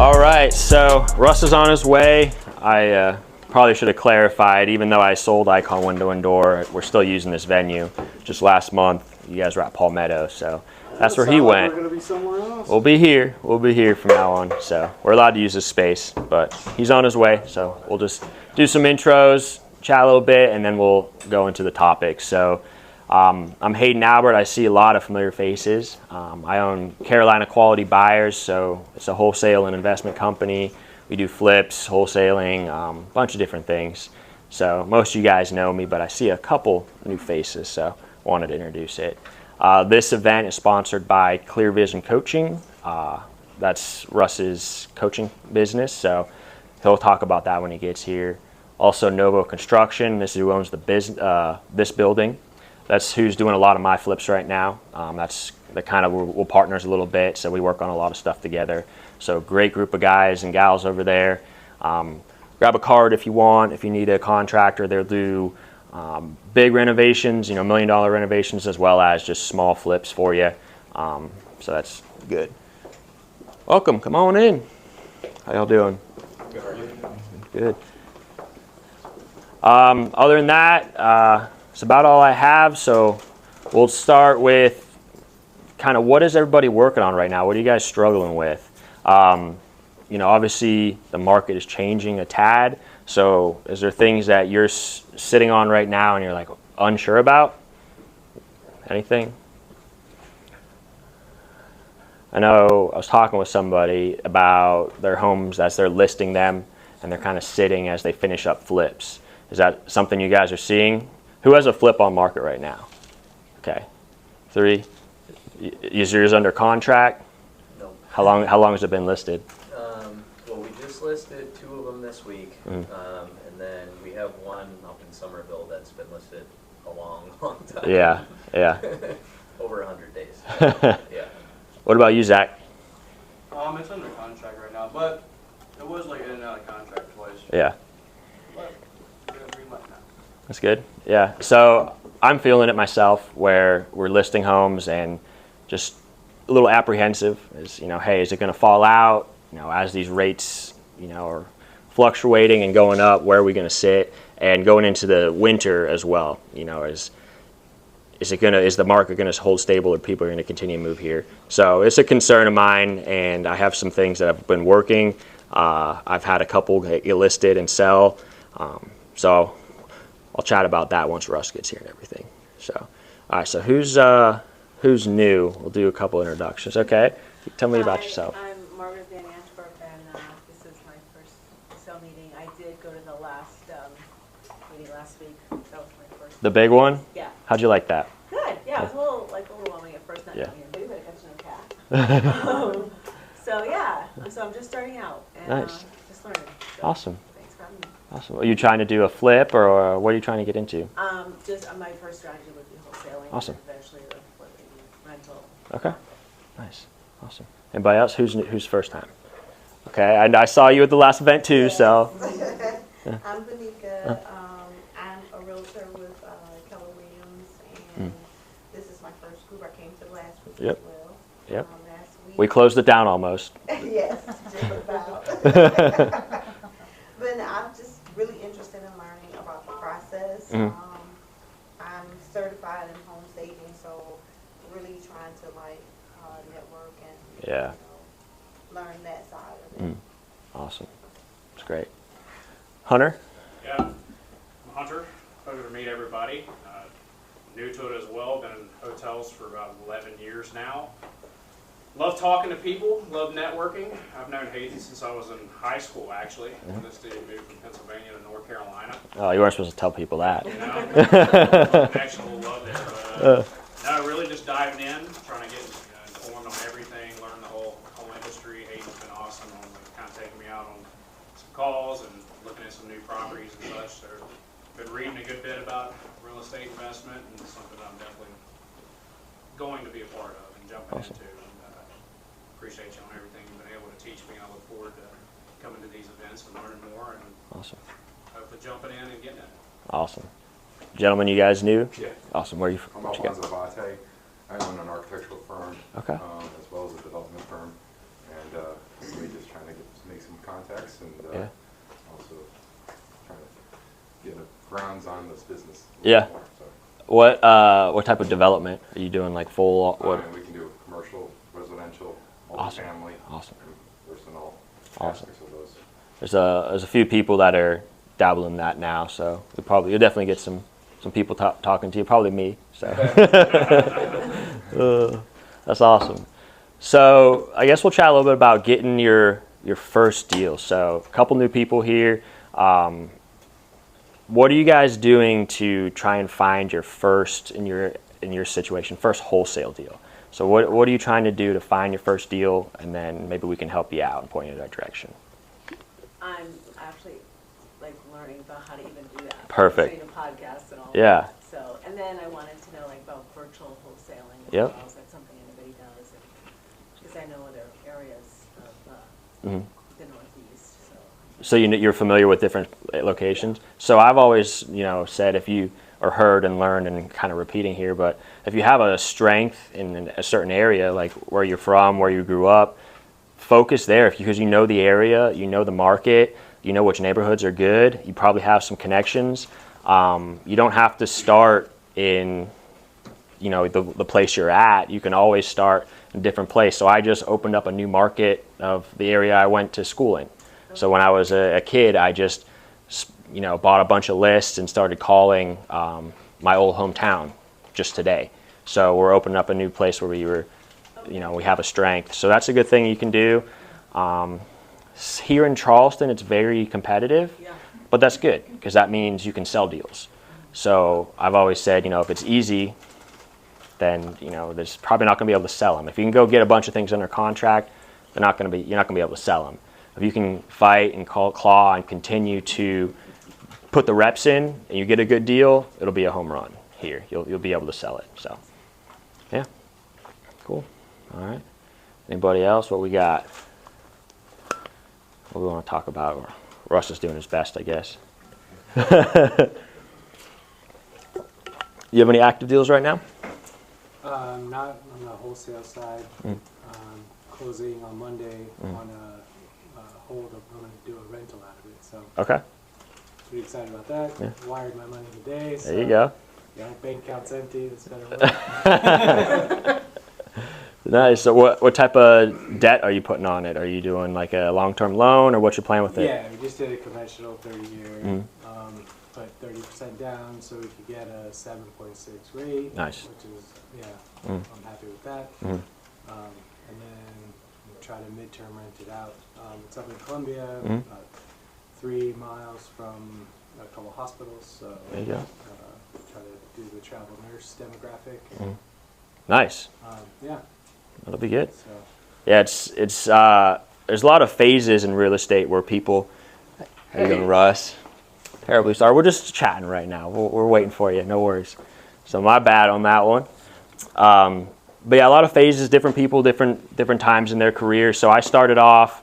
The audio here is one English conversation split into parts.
All right, so Russ is on his way. I probably should have clarified, even though I sold Icon Window and Door, we're still using this venue. Just last month, you guys were at Palmetto, so that's where he went. We're gonna be somewhere else. We'll be here. We'll be here from now on. So we're allowed to use this space, but he's on his way. So we'll just do some intros, chat a little bit, and then we'll go into the topics. So I'm Hayden Albert. I see a lot of familiar faces. I own Carolina Quality Buyers, so it's a wholesale and investment company. We do flips, wholesaling, a bunch of different things. So most of you guys know me, but I see a couple new faces, so wanted to introduce it. This event is sponsored by Clear Vision Coaching. That's Russ's coaching business, so he'll talk about that when he gets here. Also, Novo Construction. This is who owns this building. That's who's doing a lot of my flips right now. That's the kind of we're partners a little bit, so we work on a lot of stuff together. So great group of guys and gals over there. Grab a card if you want. If you need a contractor, they'll do big renovations, $1 million renovations, as well as just small flips for you. So that's good. Welcome. Come on in. How y'all doing? Good. Other than that, that's about all I have. So we'll start with kind of what is everybody working on right now? What are you guys struggling with? Obviously the market is changing a tad. So is there things that you're sitting on right now and you're like unsure about? Anything? I know I was talking with somebody about their homes as they're listing them and they're kind of sitting as they finish up flips. Is that something you guys are seeing? Who has a flip on market right now? Okay. 3. Is yours under contract? No. How long has it been listed? Well, we just listed 2 of them this week, and then we have one up in Somerville that's been listed a long time. Yeah. Over 100 days. Yeah. What about you, Zach? It's under contract right now, but it was like in and out of contract twice. Yeah. But we got 3 months now. That's good. Yeah. So I'm feeling it myself where we're listing homes and just a little apprehensive is, hey, is it going to fall out? As these rates, are fluctuating and going up, where are we going to sit? And going into the winter as well, is the market going to hold stable or people are going to continue to move here? So it's a concern of mine, and I have some things that have been working. I've had a couple get listed and sell. So I'll chat about that once Russ gets here and everything. So, all right. So who's new? We'll do a couple introductions. Okay. Tell me about yourself. I'm Margaret Van Antwerp, and this is my first cell meeting. I did go to the last meeting last week. That was my first. The big one? Yeah. How'd you like that? Good. Yeah, it was a little overwhelming at first, not Yeah. knowing anybody, but I got to know Kat. So I'm just starting out and Nice. just learning. So Awesome. Thanks for having me. Awesome. Are you trying to do a flip, or what are you trying to get into? Just my first strategy would be wholesaling. Awesome. And eventually the flipping rental. Okay. Nice. Awesome. Anybody else? Who's first time? Okay. I saw you at the last event too, so. I'm Vanika. I'm a realtor with Keller Williams, and this is my first group. I came to the last group Yep. as well. Yep. Last week. We closed it down almost. Yes, just about. But I'm just really interested in learning about the process. I'm certified in home staging, so really trying to network and Yeah. learn that side of it. Awesome. That's great. Hunter? Yeah, I'm Hunter. Pleasure to meet everybody. New to it as well. Been in hotels for about 11 years now. Love talking to people. Love networking. I've known Hayden since I was in high school, actually. This dude moved from Pennsylvania to North Carolina. Oh, you weren't supposed to tell people that. Actually loved it. But, no, really just diving in, trying to get informed on everything, learn the whole industry. Hayden's been awesome on kind of taking me out on some calls and looking at some new properties and such. So been reading a good bit about real estate investment, and something I'm definitely going to be a part of and jumping Awesome. into. And appreciate you on everything you've been able to teach me. I look forward to coming to these events and learning more, and Awesome. hopefully jumping in and getting it. Awesome. Gentlemen, you guys new? Yeah. Awesome. Where are you I'm what you got? Alfonso Abate. I own an architectural firm Okay. as well as a development firm. And We're just trying to make some contacts and Yeah. also trying to get a grounds on this business. a Yeah. little more, so. What type of development are you doing? Like full what? We can do commercial, residential, Awesome. multifamily. Awesome. and personal Awesome. aspects of those. There's a few people that are dabbling in that now, so you'll definitely get some people talking to you. Probably me. So that's awesome. So I guess we'll chat a little bit about getting your first deal. So a couple new people here. What are you guys doing to try and find your first in your situation first wholesale deal? So what are you trying to do to find your first deal, and then maybe we can help you out and point you in that direction. I'm actually like learning about how to even do that. Perfect. Listening to podcasts and all Yeah. that. So, and then I wanted to know like about virtual wholesaling as Yep. well. Is that something anybody does? Because I know other areas of Mhm. the Northeast. So. So you're familiar with different locations. So I've always, said if you or heard and learned and kind of repeating here, but if you have a strength in a certain area, like where you're from, where you grew up, focus there because you know the area, you know the market, you know which neighborhoods are good. You probably have some connections. You don't have to start in, the place you're at. You can always start in a different place. So I just opened up a new market of the area I went to school in. So when I was a kid, I just, bought a bunch of lists and started calling my old hometown just today. So we're opening up a new place where we have a strength. So that's a good thing you can do. Here in Charleston, it's very competitive, Yeah. but that's good because that means you can sell deals. So I've always said, if it's easy, then there's probably not going to be able to sell them. If you can go get a bunch of things under contract, you're not going to be able to sell them. If you can fight and claw and continue to put the reps in and you get a good deal, it'll be a home run here. You'll be able to sell it. So, yeah, cool. All right. Anybody else? What we got? What we want to talk about? Russ is doing his best, I guess. You have any active deals right now? Not on the wholesale side. Closing on Monday on a hold. I'm going to do a rental out of it. So Okay. pretty excited about that. Yeah. Wired my money today. So, There you go. Yeah, bank account's empty. That's better work. Nice. So what type of debt are you putting on it? Are you doing like a long-term loan, or what's your plan with it? Yeah, we just did a conventional 30-year. Put 30% down so we could get a 7.6 rate. Nice. Which is, I'm happy with that. And then we'll try to midterm rent it out. It's up in Columbia, about 3 miles from a couple hospitals. So There you go. try to do the travel nurse demographic. Nice. Yeah, That'll be good. so Yeah, it's there's a lot of phases in real estate where people. How you doing, Russ? Terribly sorry. We're just chatting right now. We're waiting for you. No worries. So my bad on that one. But yeah, a lot of phases, different people, different times in their career. So I started off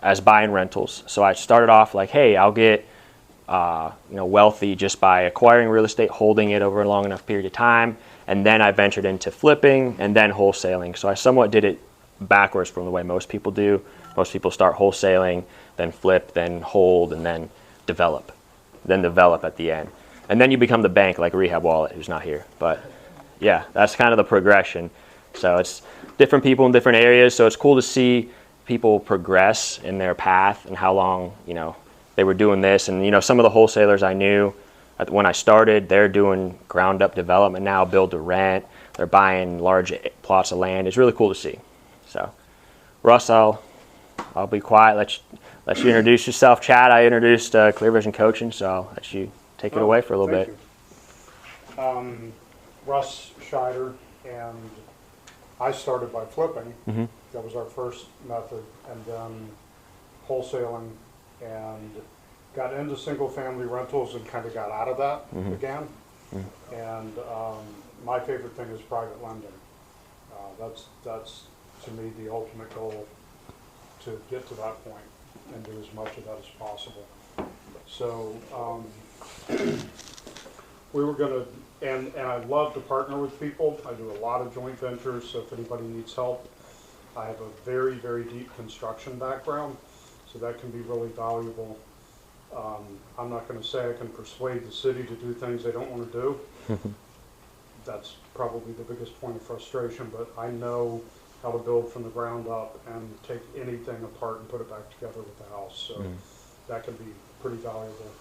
as buying rentals. So I started off like, hey, I'll get wealthy just by acquiring real estate, holding it over a long enough period of time, and then I ventured into flipping and then wholesaling. So I somewhat did it backwards from the way most people do. Most people start wholesaling, then flip, then hold, and then develop at the end. And then you become the bank like Rehab Wallet, who's not here. But yeah, that's kind of the progression. So it's different people in different areas. So it's cool to see people progress in their path and how long, they were doing this. And, some of the wholesalers I knew when I started, they're doing ground up development now, build to rent. They're buying large plots of land. It's really cool to see. So Russ, I'll be quiet. Let you introduce yourself. Chad, I introduced Clear Vision Coaching, so I'll let you take it away for a little bit. Russ Scheider, and I started by flipping. That was our first method, and then wholesaling, and got into single-family rentals and kind of got out of that again. And my favorite thing is private lending. That's to me the ultimate goal, to get to that point and do as much of that as possible. So we were going to, and I love to partner with people. I do a lot of joint ventures, so if anybody needs help, I have a very, very deep construction background, so that can be really valuable. I'm not gonna say I can persuade the city to do things they don't wanna do. That's probably the biggest point of frustration, but I know how to build from the ground up and take anything apart and put it back together with the house, so that can be pretty valuable.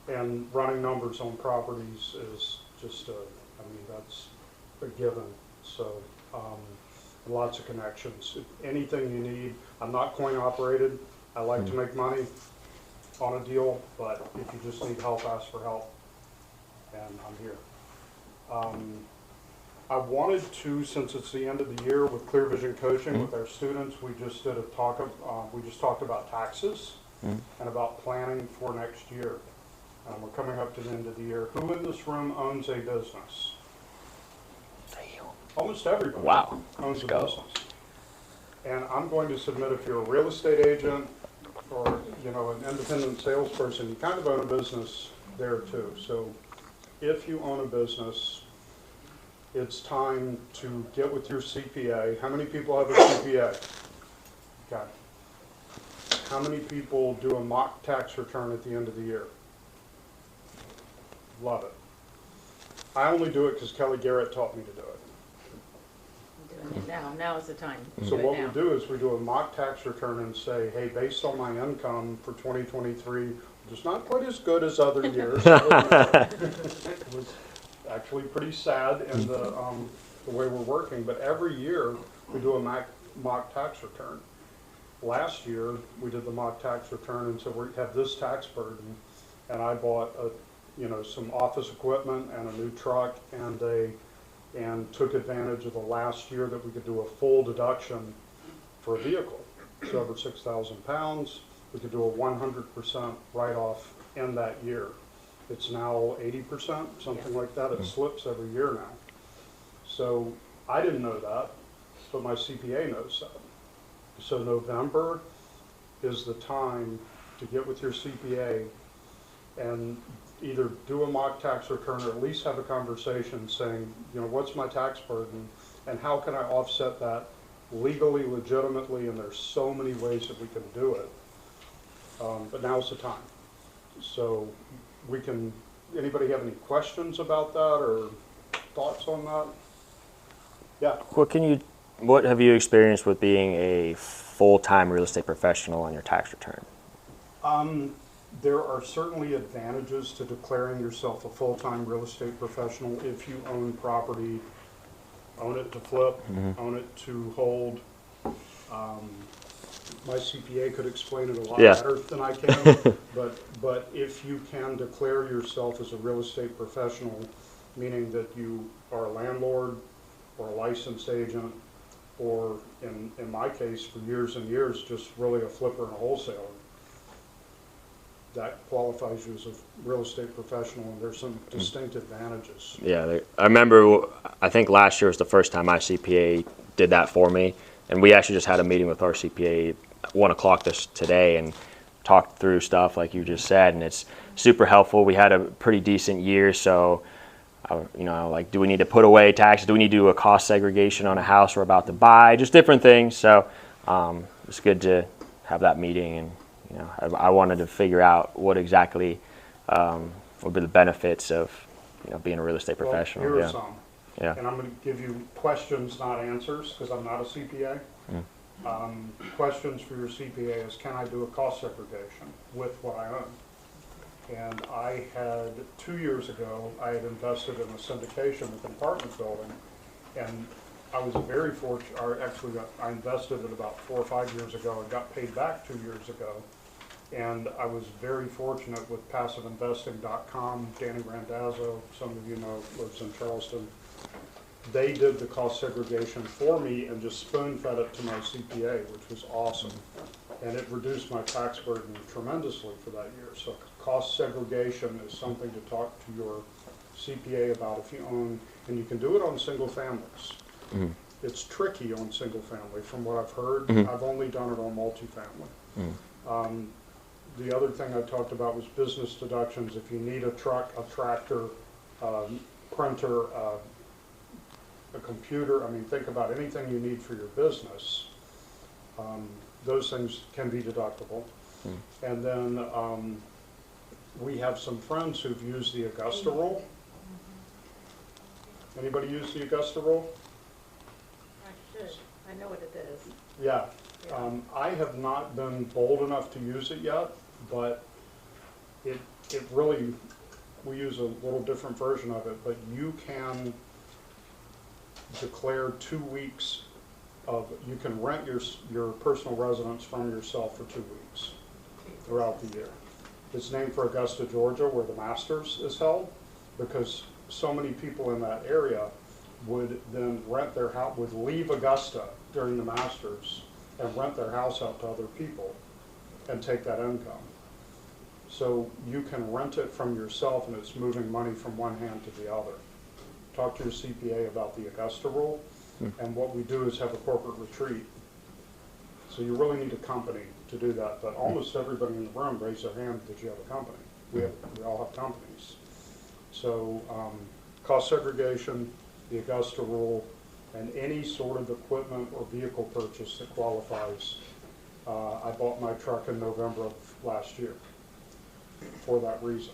And running numbers on properties is just that's a given, so, lots of connections. If anything you need, I'm not coin operated, I like to make money on a deal, but if you just need help, ask for help, and I'm here. I wanted to, since it's the end of the year with Clear Vision Coaching with our students, we just did a talk of, we just talked about taxes and about planning for next year. We're coming up to the end of the year. Who in this room owns a business? Almost everybody. Wow. Owns Let's a go. business. And I'm going to submit, if you're a real estate agent or, an independent salesperson, you kind of own a business there too. So if you own a business, it's time to get with your CPA. How many people have a CPA? Okay. How many people do a mock tax return at the end of the year? Love it. I only do it because Kelly Garrett taught me to do it. I'm doing it now. Now is the time. So Do it what now. we do is we do a mock tax return and say, hey, based on my income for 2023, which is not quite as good as other years. It was actually pretty sad in the way we're working, but every year we do a mock tax return. Last year, we did the mock tax return and said we have this tax burden, and I bought some office equipment and a new truck and took advantage of the last year that we could do a full deduction for a vehicle. So over 6,000 pounds, we could do a 100% write-off in that year. It's now 80%, something like that. It slips every year now. So I didn't know that, but my CPA knows that. So November is the time to get with your CPA and either do a mock tax return or at least have a conversation saying, what's my tax burden and how can I offset that legally, legitimately, and there's so many ways that we can do it. But now's the time. So anybody have any questions about that or thoughts on that? Yeah. What have you experienced with being a full-time real estate professional on your tax return? There are certainly advantages to declaring yourself a full-time real estate professional if you own property, own it to flip, own it to hold. My CPA could explain it a lot better than I can, but if you can declare yourself as a real estate professional, meaning that you are a landlord or a licensed agent, or in my case, for years and years, just really a flipper and a wholesaler, that qualifies you as a real estate professional, and there's some distinct advantages. Yeah, I remember, I think last year was the first time my CPA did that for me, and we actually just had a meeting with our CPA at 1 o'clock today and talked through stuff like you just said, and it's super helpful. We had a pretty decent year, so do we need to put away taxes? Do we need to do a cost segregation on a house we're about to buy? Just different things. So it's good to have that meeting, and I wanted to figure out what exactly would be the benefits of being a real estate professional. Well, here are some. Yeah. And I'm going to give you questions, not answers, because I'm not a CPA. Questions for your CPA is, can I do a cost segregation with what I own? And I had, 2 years ago, I had invested in a syndication with an apartment building, and I was very fortunate, I invested it about 4 or 5 years ago and got paid back 2 years ago. And I was very fortunate with PassiveInvesting.com. Danny Randazzo, some of you know, lives in Charleston. They did the cost segregation for me and just spoon-fed it to my CPA, which was awesome. And it reduced my tax burden tremendously for that year. So cost segregation is something to talk to your CPA about if you own, and you can do it on single families. It's tricky on single family from what I've heard. I've only done it on multifamily. The other thing I talked about was business deductions. If you need a truck, a tractor, printer, a computer, I mean, think about anything you need for your business. Those things can be deductible. And then we have some friends who've used the Augusta rule. Anybody use the Augusta rule? I should, I know what it is. Yeah. Yeah. I have not been bold enough to use it yet, but it really, we use a little different version of it, but you can declare 2 weeks of, you can rent your personal residence from yourself for 2 weeks throughout the year. It's named for Augusta, Georgia, where the Masters is held, because so many people in that area would then rent their house, would leave Augusta during the Masters and rent their house out to other people and take that income. So you can rent it from yourself and it's moving money from one hand to the other. Talk to your CPA about the Augusta rule, and what we do is have a corporate retreat. So you really need a company to do that, but almost everybody in the room raise their hand that you have a company. We all have companies. So cost segregation, the Augusta rule, and any sort of equipment or vehicle purchase that qualifies. I bought my truck in November of last year for that reason.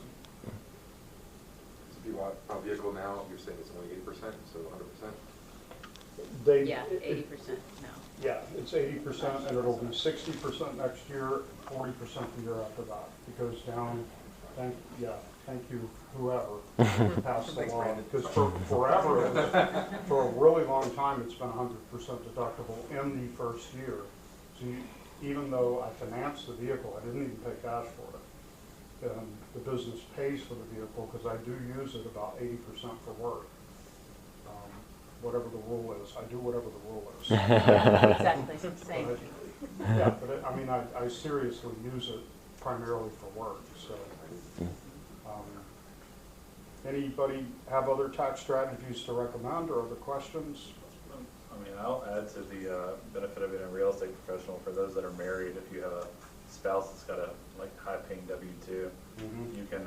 If you want a vehicle now, you're saying it's only 8%, so 100%? Yeah, 80% no. Yeah, it's 80%, and it'll be 60% next year, 40% the year after that. It goes down. Thank you, whoever passed the law. Because for a really long time, it's been 100% deductible in the first year. So even though I financed the vehicle, I didn't even pay cash for it. The business pays for the vehicle because I do use it about 80% for work. Whatever the rule is, I do whatever the rule is. Exactly, same. Yeah, but I mean, I seriously use it primarily for work, so. Anybody have other tax strategies to recommend or other questions? I mean, I'll add to the benefit of being a real estate professional for those that are married. If you have a spouse that's got a high-paying W-2, you can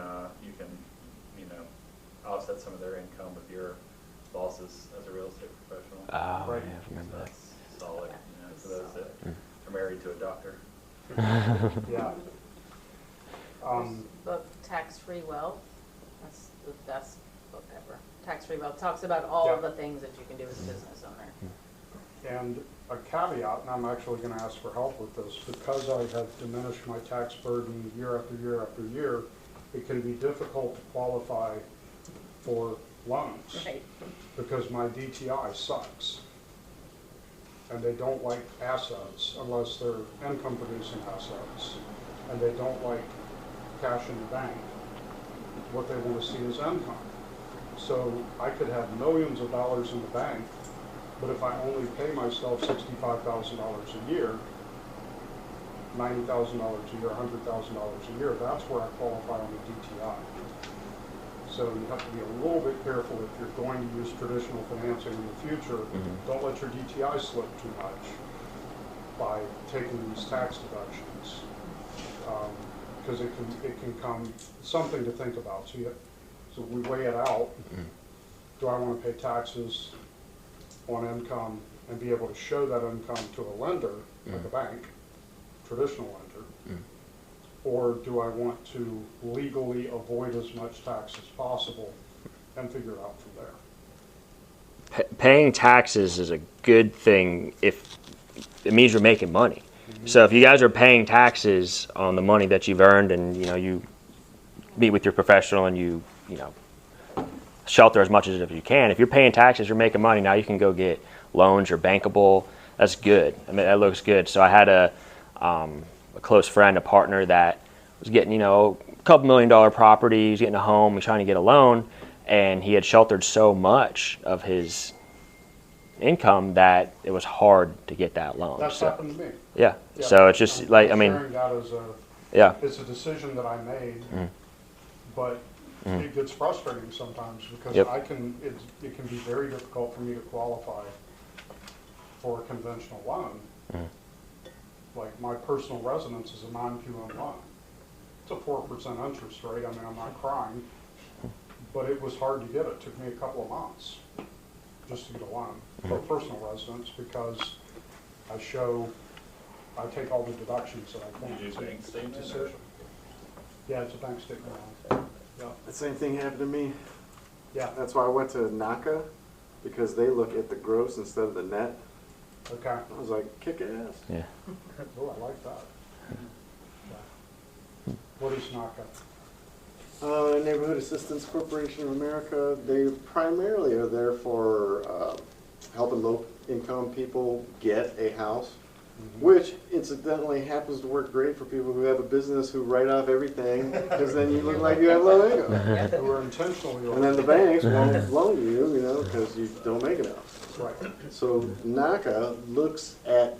offset some of their income with your bosses as a real estate professional. Oh, Right. yeah, I remember that. That's solid, for those that are married to a doctor. Yeah. The Tax-Free Wealth, that's the best book ever. Tax-Free Wealth talks about all Yeah. the things that you can do as a business owner. And a caveat, and I'm actually going to ask for help with this, because I have diminished my tax burden year after year after year, it can be difficult to qualify for loans. Right. Because my DTI sucks. And they don't like assets unless they're income producing assets. And they don't like cash in the bank. What they want to see is income. So I could have millions of dollars in the bank, but if I only pay myself $65,000 a year, $90,000 a year, $100,000 a year, that's where I qualify on the DTI. So you have to be a little bit careful if you're going to use traditional financing in the future. Don't let your DTI slip too much by taking these tax deductions. Because it can come, something to think about. So we weigh it out. Do I want to pay taxes on income and be able to show that income to a lender, like a bank, traditional lender? Or do I want to legally avoid as much tax as possible and figure it out from there? Paying taxes is a good thing if it means you're making money. So if you guys are paying taxes on the money that you've earned, and you meet with your professional and you shelter as much as if you can. If you're paying taxes, you're making money. Now you can go get loans. You're bankable. That's good. I mean, that looks good. So I had a close friend, a partner that was getting a couple $1 million property. He's getting a home. He's trying to get a loan, and he had sheltered so much of his income that it was hard to get that loan. That's happened to me. Yeah. Yeah. So it's just I'm sharing that as yeah. it's a decision that I made, but it gets frustrating sometimes because Yep. it can be very difficult for me to qualify for a conventional loan. Like my personal residence is a non-QM loan. It's a 4% interest rate. I mean, I'm not crying, but it was hard to get it. It took me a couple of months just to get a loan for a personal residence because I take all the deductions that I can. You do bank statement or? Decision. Yeah, it's a bank statement. Yeah. The same thing happened to me. Yeah, That's why I went to NACA, because they look at the gross instead of the net. okay. I was like, kick ass. Yeah. Oh, I like that. Yeah. What is NACA? Neighborhood Assistance Corporation of America, they primarily are there for helping low-income people get a house, which incidentally happens to work great for people who have a business who write off everything, because then you look like you have low income. Who are intentionally. And then the banks won't loan you, because you don't make enough. Right. So NACA looks at,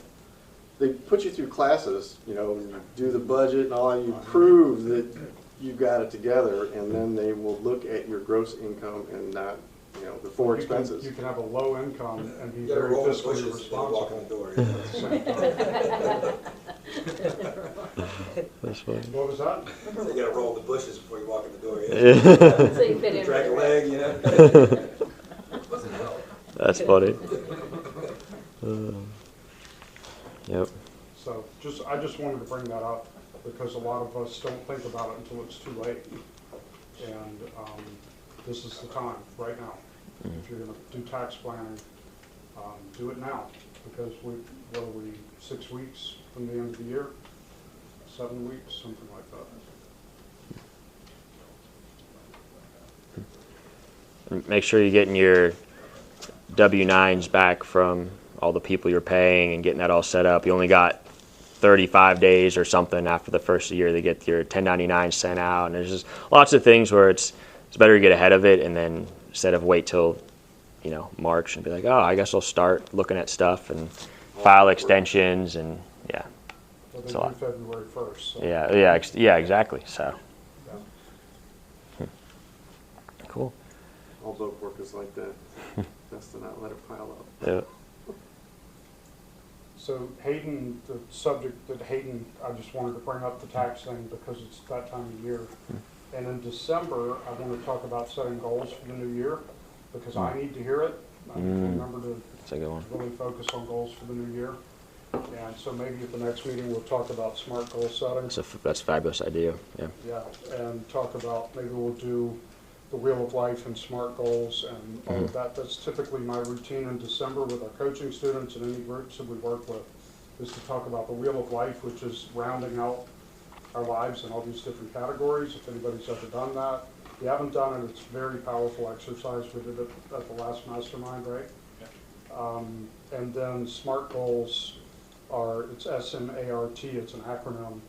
they put you through classes, and you do the budget and all, you prove that you got it together, and then they will look at your gross income and not, before expenses. You can have a low income and be You gotta very roll the fiscally bushes while you walk in responsible. the door. at the same time. That's funny. What was that? So you gotta roll the bushes before you walk in the door. So you fit in. Drag a leg, That's funny. Yep. So I just wanted to bring that up because a lot of us don't think about it until it's too late. And this is the time, right now. If you're gonna do tax planning, do it now. Because what are we, 6 weeks from the end of the year? 7 weeks, something like that. Make sure you're getting your W-9s back from all the people you're paying and getting that all set up. You only got 35 days or something after the first year to get your 1099 sent out. And there's just lots of things where it's better to get ahead of it, and then instead of wait till March and be like, oh, I guess I'll start looking at stuff and file extensions and yeah. Well, It's they a do lot. February 1st. So. Yeah, exactly. So Yeah. cool. All dope work is like that. Best to not let it pile up. Yeah. So Hayden, the subject that Hayden, I just wanted to bring up the tax thing because it's that time of year. And in December, I want to talk about setting goals for the new year because I need to hear it. I need to remember to That's a good one. really focus on goals for the new year. And so maybe at the next meeting, we'll talk about SMART goal setting. That's a fabulous idea. Yeah. Yeah, and talk about, maybe we'll do the Wheel of Life and SMART goals and all of that. That's typically my routine in December with our coaching students and any groups that we work with, is to talk about the Wheel of Life, which is rounding out our lives in all these different categories, if anybody's ever done that. If you haven't done it, it's a very powerful exercise. We did it at the last mastermind, right? And then SMART goals are, it's SMART, it's an acronym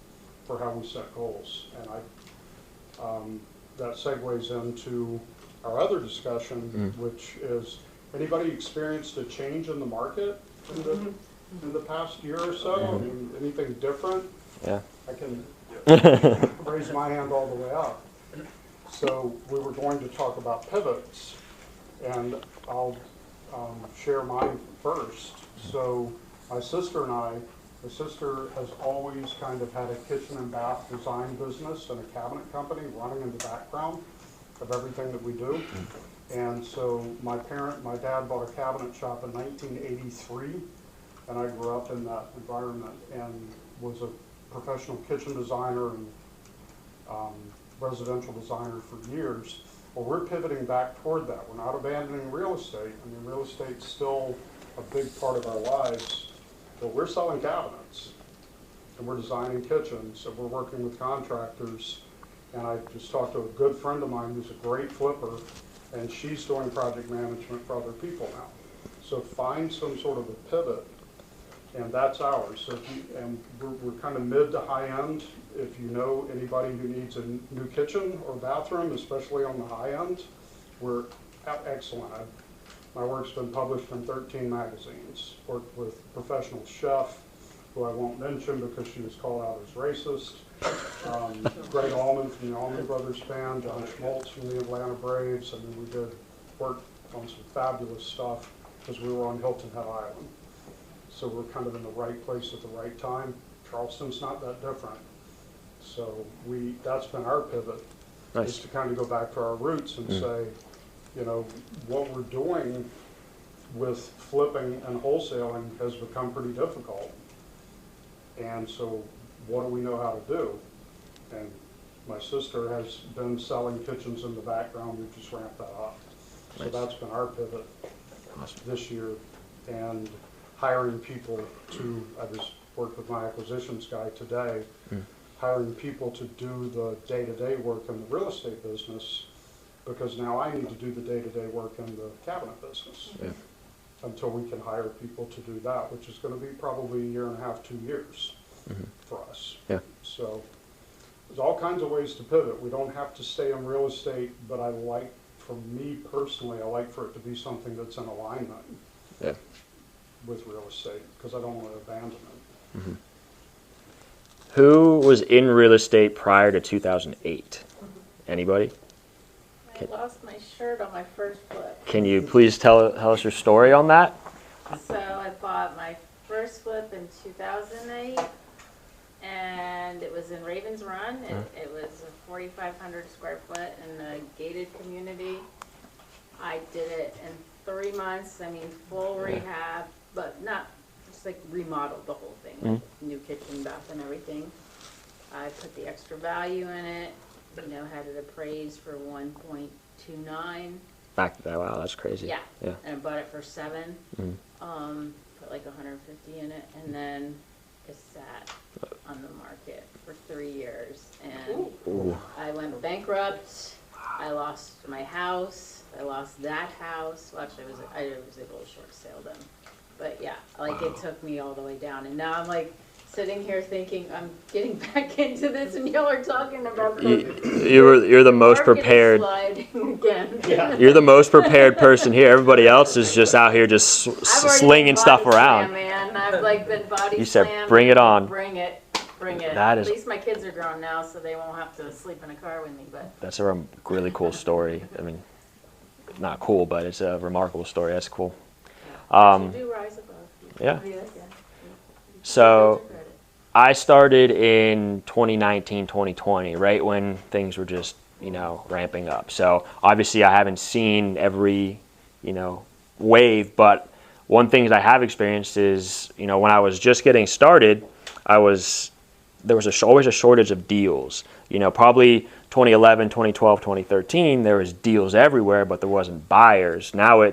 for how we set goals. And that segues into our other discussion, which is, anybody experienced a change in the market in the past year or so? I mean, anything different? Yeah. I can raise my hand all the way up. So we were going to talk about pivots, and I'll share mine first. So my sister has always kind of had a kitchen and bath design business and a cabinet company running in the background of everything that we do. And so my dad bought a cabinet shop in 1983, and I grew up in that environment and was a professional kitchen designer and residential designer for years. Well, we're pivoting back toward that. We're not abandoning real estate. I mean, real estate's still a big part of our lives, but we're selling cabinets and we're designing kitchens and we're working with contractors. And I just talked to a good friend of mine who's a great flipper, and she's doing project management for other people now. So find some sort of a pivot, and that's ours. So we're kind of mid to high end. If you know anybody who needs a new kitchen or bathroom, especially on the high end, we're excellent. My work's been published in 13 magazines. Worked with professional chef, who I won't mention because she was called out as racist. Greg Allman from the Allman Brothers Band, John Schmaltz from the Atlanta Braves. I mean, we did work on some fabulous stuff because we were on Hilton Head Island. So we're kind of in the right place at the right time. Charleston's not that different. So that's been our pivot, is to kind of go back to our roots and say, what we're doing with flipping and wholesaling has become pretty difficult. And so what do we know how to do? And my sister has been selling kitchens in the background. We've just ramped that up. So that's been our pivot this year. And hiring people to, I just worked with my acquisitions guy today, hiring people to do the day-to-day work in the real estate business, because now I need to do the day-to-day work in the cabinet business. Yeah. Until we can hire people to do that, which is gonna be probably a year and a half, 2 years for us. Yeah. So there's all kinds of ways to pivot. We don't have to stay in real estate, but I like, for me personally, I like for it to be something that's in alignment Yeah. with real estate, because I don't want to abandon it. Who was in real estate prior to 2008? Anybody? I lost my shirt on my first flip. Can you please tell us your story on that? So I bought my first flip in 2008, and it was in Ravens Run. It was a 4,500 square foot in a gated community. I did it in 3 months. I mean, full rehab, but not just like remodeled the whole thing, like new kitchen, bath, and everything. I put the extra value in it. You know, had it appraised for 1.29. Back to that. Wow, that's crazy. Yeah. Yeah. And I bought it for 7. Mhm. Put like 150 in it, and then it sat on the market for 3 years, and Ooh. I went bankrupt. I lost my house. I lost that house. Well, actually, I was able to short sale them, but yeah, like it took me all the way down, and now I'm like sitting here thinking I'm getting back into this, and y'all are talking about You're the most market is prepared. sliding again. You're the most prepared person here. Everybody else is just out here just I've already slinging been stuff body around. slam, man. I've like been body You said, slammed. "Bring it on." Bring it. Bring it. That At is- least my kids are grown now, so they won't have to sleep in a car with me. But That's a really cool story. I mean, not cool, but it's a remarkable story. That's cool. you do rise above. Yeah. Yeah. So I started in 2019, 2020, right when things were just, ramping up. So obviously I haven't seen every, wave, but one thing that I have experienced is, when I was just getting started, there was always a shortage of deals. Probably 2011, 2012, 2013, there was deals everywhere, but there wasn't buyers. Now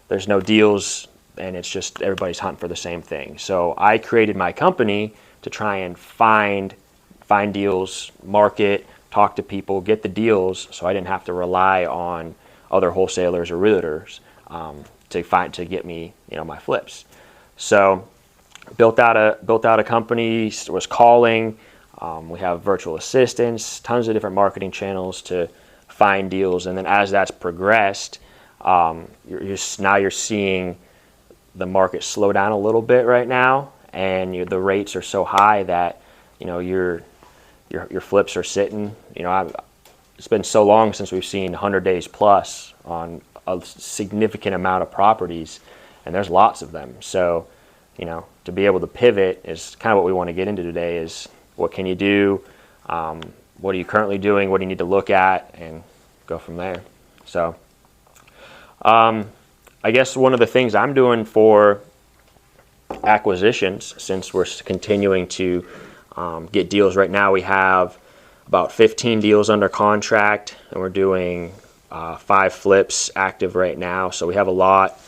there's no deals, and it's just everybody's hunting for the same thing. So I created my company to try and find deals, market, talk to people, get the deals, so I didn't have to rely on other wholesalers or realtors to get me, my flips. So built out a company, was calling. We have virtual assistants, tons of different marketing channels to find deals, and then as that's progressed, you're seeing the market slow down a little bit right now, and the rates are so high that your flips are sitting. It's been so long since we've seen 100 days plus on a significant amount of properties, and there's lots of them. So to be able to pivot is kind of what we want to get into today. Is what can you do? What are you currently doing? What do you need to look at, and go from there. So I guess one of the things I'm doing for acquisitions, since we're continuing to get deals right now, we have about 15 deals under contract, and we're doing 5 flips active right now. So we have a lot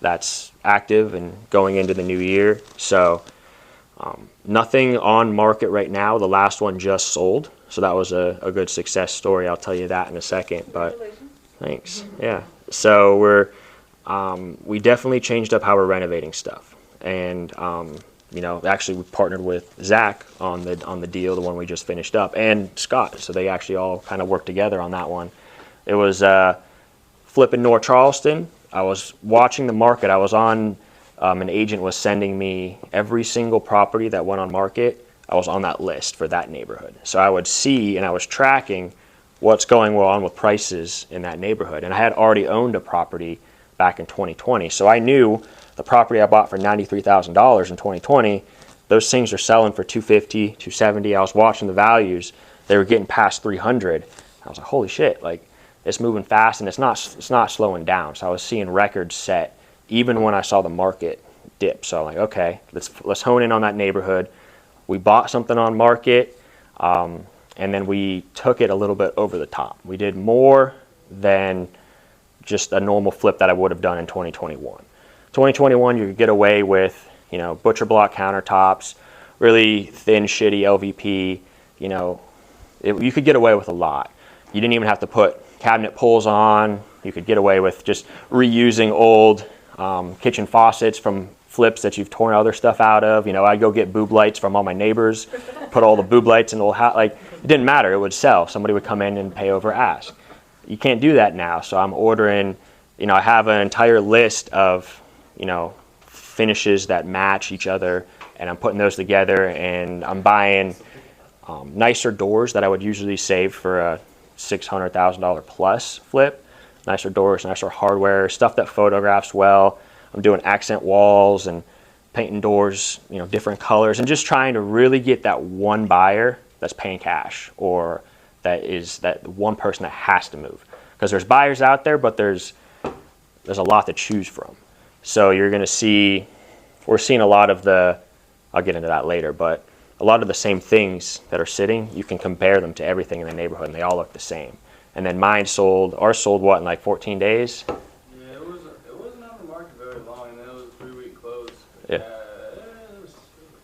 that's active and going into the new year. So nothing on market right now. The last one just sold, so that was a good success story. I'll tell you that in a second. But thanks. Yeah. So we definitely changed up how we're renovating stuff, and actually we partnered with Zach on the deal, the one we just finished up, and Scott. So they actually all kind of worked together on that one. It was flipping North Charleston. I was watching the market. I was on, an agent was sending me every single property that went on market. I was on that list for that neighborhood. So I would see, and I was tracking what's going on with prices in that neighborhood. And I had already owned a property back in 2020. So I knew the property I bought for $93,000 in 2020, those things are selling for $250, $270. I was watching the values. They were getting past $300. I was like, holy shit, like it's moving fast, and it's not slowing down. So I was seeing records set even when I saw the market dip. So I'm like, okay, let's hone in on that neighborhood. We bought something on market, and then we took it a little bit over the top. We did more than just a normal flip that I would have done in 2021. 2021, you could get away with, you know, butcher block countertops, really thin, shitty LVP. You know, you could get away with a lot. You didn't even have to put cabinet pulls on. You could get away with just reusing old kitchen faucets from flips that you've torn other stuff out of. You know, I'd go get boob lights from all my neighbors, put all the boob lights in the old house. Like, it didn't matter. It would sell. Somebody would come in and pay over ask. You can't do that now. So I'm ordering, you know, I have an entire list of, you know, finishes that match each other, and I'm putting those together, and I'm buying nicer doors that I would usually save for a $600,000 plus flip. Nicer doors, nicer hardware, stuff that photographs well. I'm doing accent walls and painting doors, you know, different colors, and just trying to really get that one buyer that's paying cash, or that is that one person that has to move. Because there's buyers out there, but there's a lot to choose from. So you're going to see, we're seeing a lot of the, I'll get into that later, but a lot of the same things that are sitting, you can compare them to everything in the neighborhood, and they all look the same. And then ours sold what, in like 14 days? Yeah, it wasn't on the market very long, and then it was a 3-week close. Yeah. It was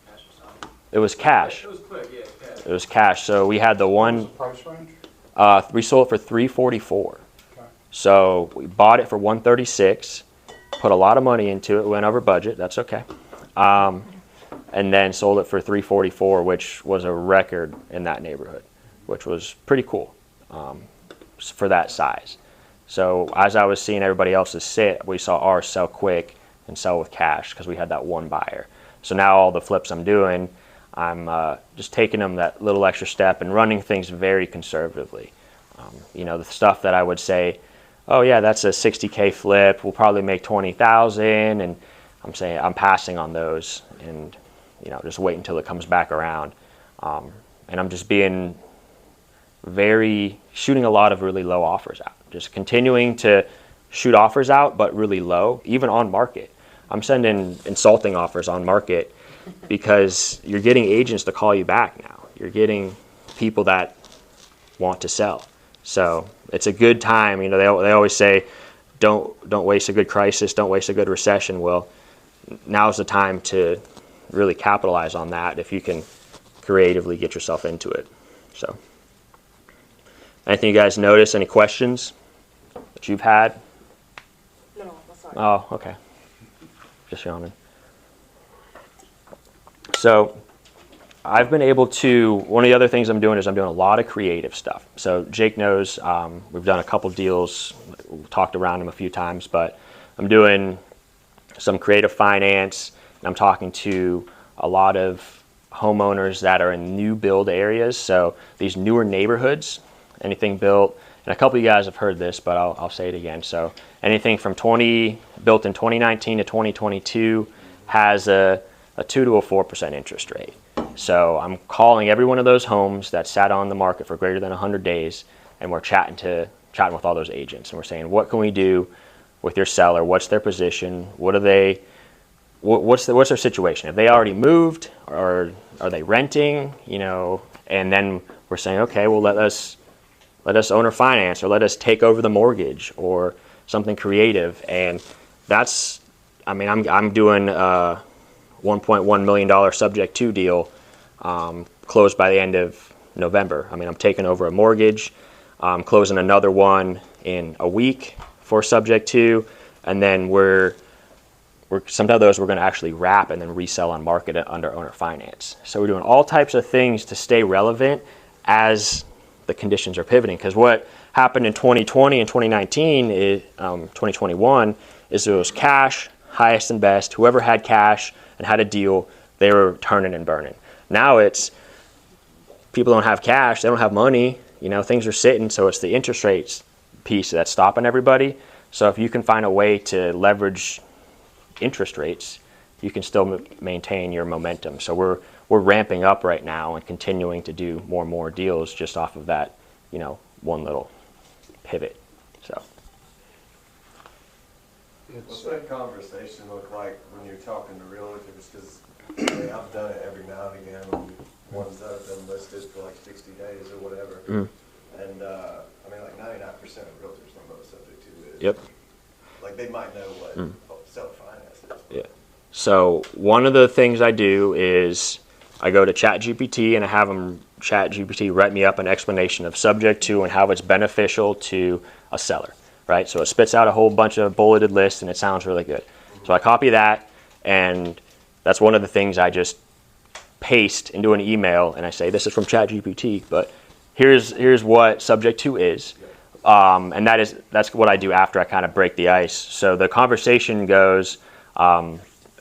cash or something. It was cash. It was quick, yeah, cash. It was cash. So we had the one, Price range? we sold it for $344. Okay. So we bought it for $136, put a lot of money into it, went over budget, that's okay. And then sold it for $344, which was a record in that neighborhood, which was pretty cool for that size. So as I was seeing everybody else's sit, we saw ours sell quick and sell with cash because we had that one buyer. So now all the flips I'm doing, I'm just taking them that little extra step and running things very conservatively. You know, the stuff that I would say, oh yeah, that's a $60K flip, we'll probably make $20,000, and I'm saying I'm passing on those, and you know, just wait until it comes back around. And I'm just being shooting a lot of really low offers out. Just continuing to shoot offers out, but really low, even on market. I'm sending insulting offers on market because you're getting agents to call you back now. You're getting people that want to sell. So it's a good time. You know, they always say, don't waste a good crisis, don't waste a good recession. Well, now's the time to really capitalize on that if you can creatively get yourself into it. So, anything you guys notice? Any questions that you've had? No, sorry. Oh, okay. Just yawning. So, I've been able to, one of the other things I'm doing is I'm doing a lot of creative stuff. So Jake knows, we've done a couple deals, talked around him a few times, but I'm doing some creative finance, and I'm talking to a lot of homeowners that are in new build areas. So these newer neighborhoods, anything built, and a couple of you guys have heard this, but I'll say it again. So anything from built in 2019 to 2022 has a 2 to a 4% interest rate. So I'm calling every one of those homes that sat on the market for greater than 100 days, and we're chatting with all those agents, and we're saying, what can we do with your seller? What's their position? What's their situation? Have they already moved, or are they renting? You know, and then we're saying, okay, well let us owner finance, or let us take over the mortgage, or something creative. And that's, I mean, I'm doing a $1.1 million subject to deal, closed by the end of November. I mean, I'm taking over a mortgage, closing another one in a week for subject to, and then some of those we're going to actually wrap and then resell on market under owner finance. So we're doing all types of things to stay relevant as the conditions are pivoting. Because what happened in 2020 and 2021 is it was cash, highest and best. Whoever had cash and had a deal, they were turning and burning. Now it's people don't have cash, they don't have money, you know, things are sitting, so it's the interest rates piece that's stopping everybody. So if you can find a way to leverage interest rates, you can still maintain your momentum. So we're ramping up right now and continuing to do more and more deals just off of that, you know, one little pivot. So it's, What's that conversation look like when you're talking to realtors? Because I've done it every now and again on ones that have been listed for like 60 days or whatever. And I mean, like 99% of realtors don't know what subject to is. Yep. Like they might know what seller finance is. Yeah. So one of the things I do is I go to ChatGPT and I have them ChatGPT write me up an explanation of subject to and how it's beneficial to a seller, right? So it spits out a whole bunch of bulleted lists and it sounds really good. So I copy that, and that's one of the things I just paste into an email and I say, this is from ChatGPT, but here's what subject to is. And that's what I do after I kind of break the ice. So the conversation goes,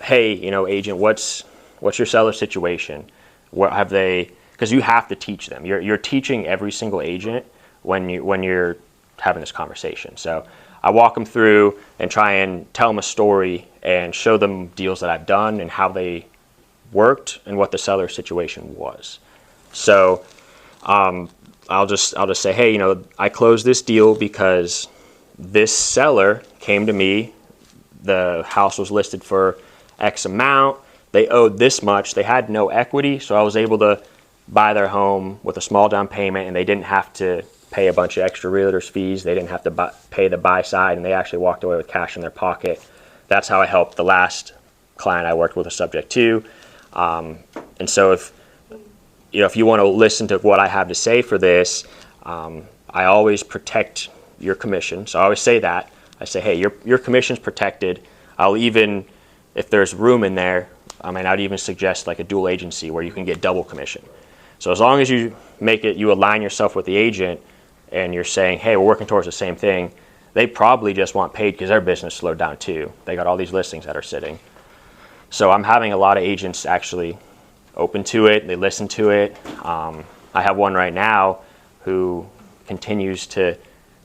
hey, agent, what's your seller situation? What have they? Because you have to teach them. You're teaching every single agent when you're having this conversation. So I walk them through and try and tell them a story and show them deals that I've done and how they worked and what the seller situation was. So I'll just say, hey, I closed this deal because this seller came to me. The house was listed for X amount. They owed this much. They had no equity, so I was able to buy their home with a small down payment, and they didn't have to pay a bunch of extra realtor's fees. They didn't have to pay the buy side, and they actually walked away with cash in their pocket. That's how I helped the last client I worked with a subject to. And so if you want to listen to what I have to say for this, I always protect your commission. So I always say that. I say, hey, your commission's protected. I'll even, if there's room in there, I'd even suggest like a dual agency where you can get double commission. So as long as you you align yourself with the agent and you're saying, hey, we're working towards the same thing, they probably just want paid because their business slowed down too. They got all these listings that are sitting. So I'm having a lot of agents actually open to it. They listen to it. I have one right now who continues to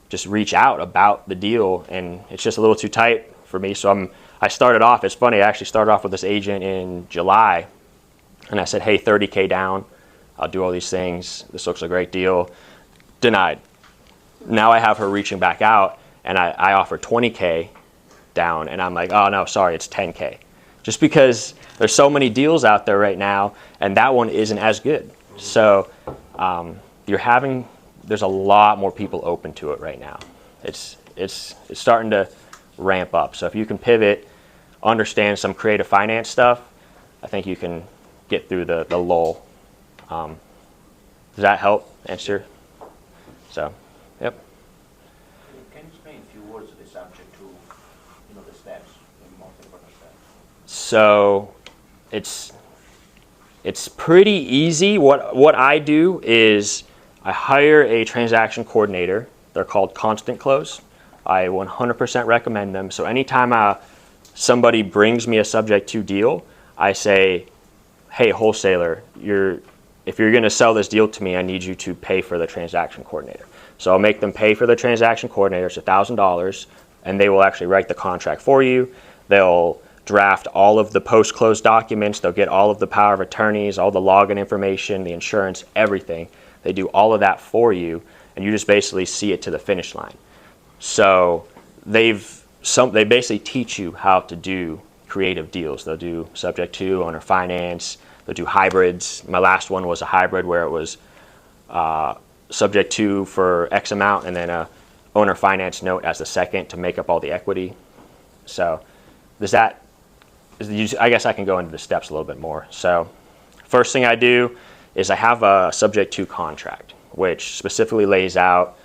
just reach out about the deal, and it's just a little too tight for me. So I started off, it's funny, I actually started off with this agent in July, and I said, hey, 30K down. I'll do all these things. This looks a great deal. Denied. Now I have her reaching back out, and I offer 20K down, and I'm like, oh no, sorry, it's 10K. Just because there's so many deals out there right now, and that one isn't as good. So there's a lot more people open to it right now. It's starting to ramp up. So if you can pivot, understand some creative finance stuff, I think you can get through the lull. Does that help answer? So, yep. Can you explain a few words of the subject to, the steps, the most important steps? So, it's pretty easy. What I do is I hire a transaction coordinator. They're called Constant Close. I 100% recommend them. So anytime somebody brings me a subject to deal, I say, hey, wholesaler, if you're going to sell this deal to me, I need you to pay for the transaction coordinator. So I'll make them pay for the transaction coordinator. It's $1,000, and they will actually write the contract for you. They'll draft all of the post-close documents. They'll get all of the power of attorneys, all the login information, the insurance, everything. They do all of that for you, and you just basically see it to the finish line. So they basically teach you how to do creative deals. They'll do subject to, owner finance. They'll do hybrids. My last one was a hybrid where it was subject to for X amount and then a owner finance note as the second to make up all the equity. So I guess I can go into the steps a little bit more. So first thing I do is I have a subject to contract, which specifically lays out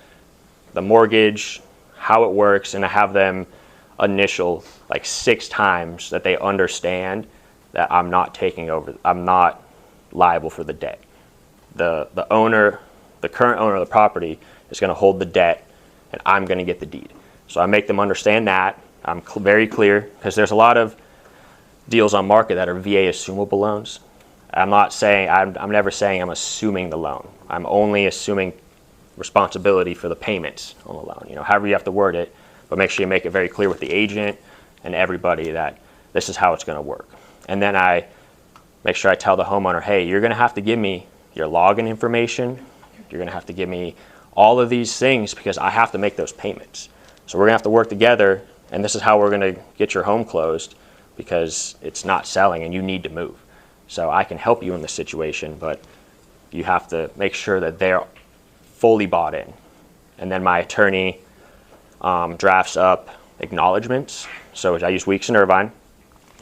the mortgage, how it works, and I have them initial like 6 times that they understand that I'm not taking over, I'm not liable for the debt. The current owner of the property is going to hold the debt, and I'm going to get the deed. So I make them understand that. I'm very clear, because there's a lot of deals on market that are VA assumable loans. I'm never saying I'm assuming the loan. I'm only assuming responsibility for the payments on the loan. However you have to word it, but make sure you make it very clear with the agent and everybody that this is how it's going to work. And then I make sure I tell the homeowner, hey, you're going to have to give me your login information. You're going to have to give me all of these things because I have to make those payments. So we're going to have to work together and this is how we're going to get your home closed because it's not selling and you need to move. So I can help you in this situation, but you have to make sure that they're fully bought in. And then my attorney drafts up acknowledgments. So I use Weeks and Irvine,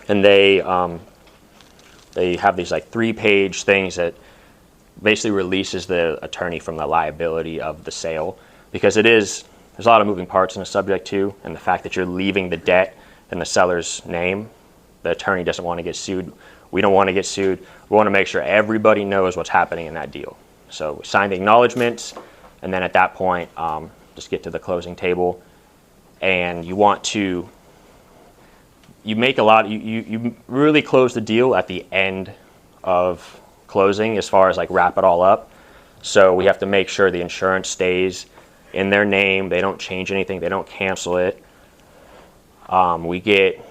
and they have these like 3-page things that basically releases the attorney from the liability of the sale, because there's a lot of moving parts in the subject to, and the fact that you're leaving the debt in the seller's name, the attorney doesn't want to get sued. We don't want to get sued. We want to make sure everybody knows what's happening in that deal. So we sign the acknowledgments, and then at that point, just get to the closing table. And you want to, you really close the deal at the end of closing as far as like wrap it all up. So we have to make sure the insurance stays in their name. They don't change anything. They don't cancel it. We get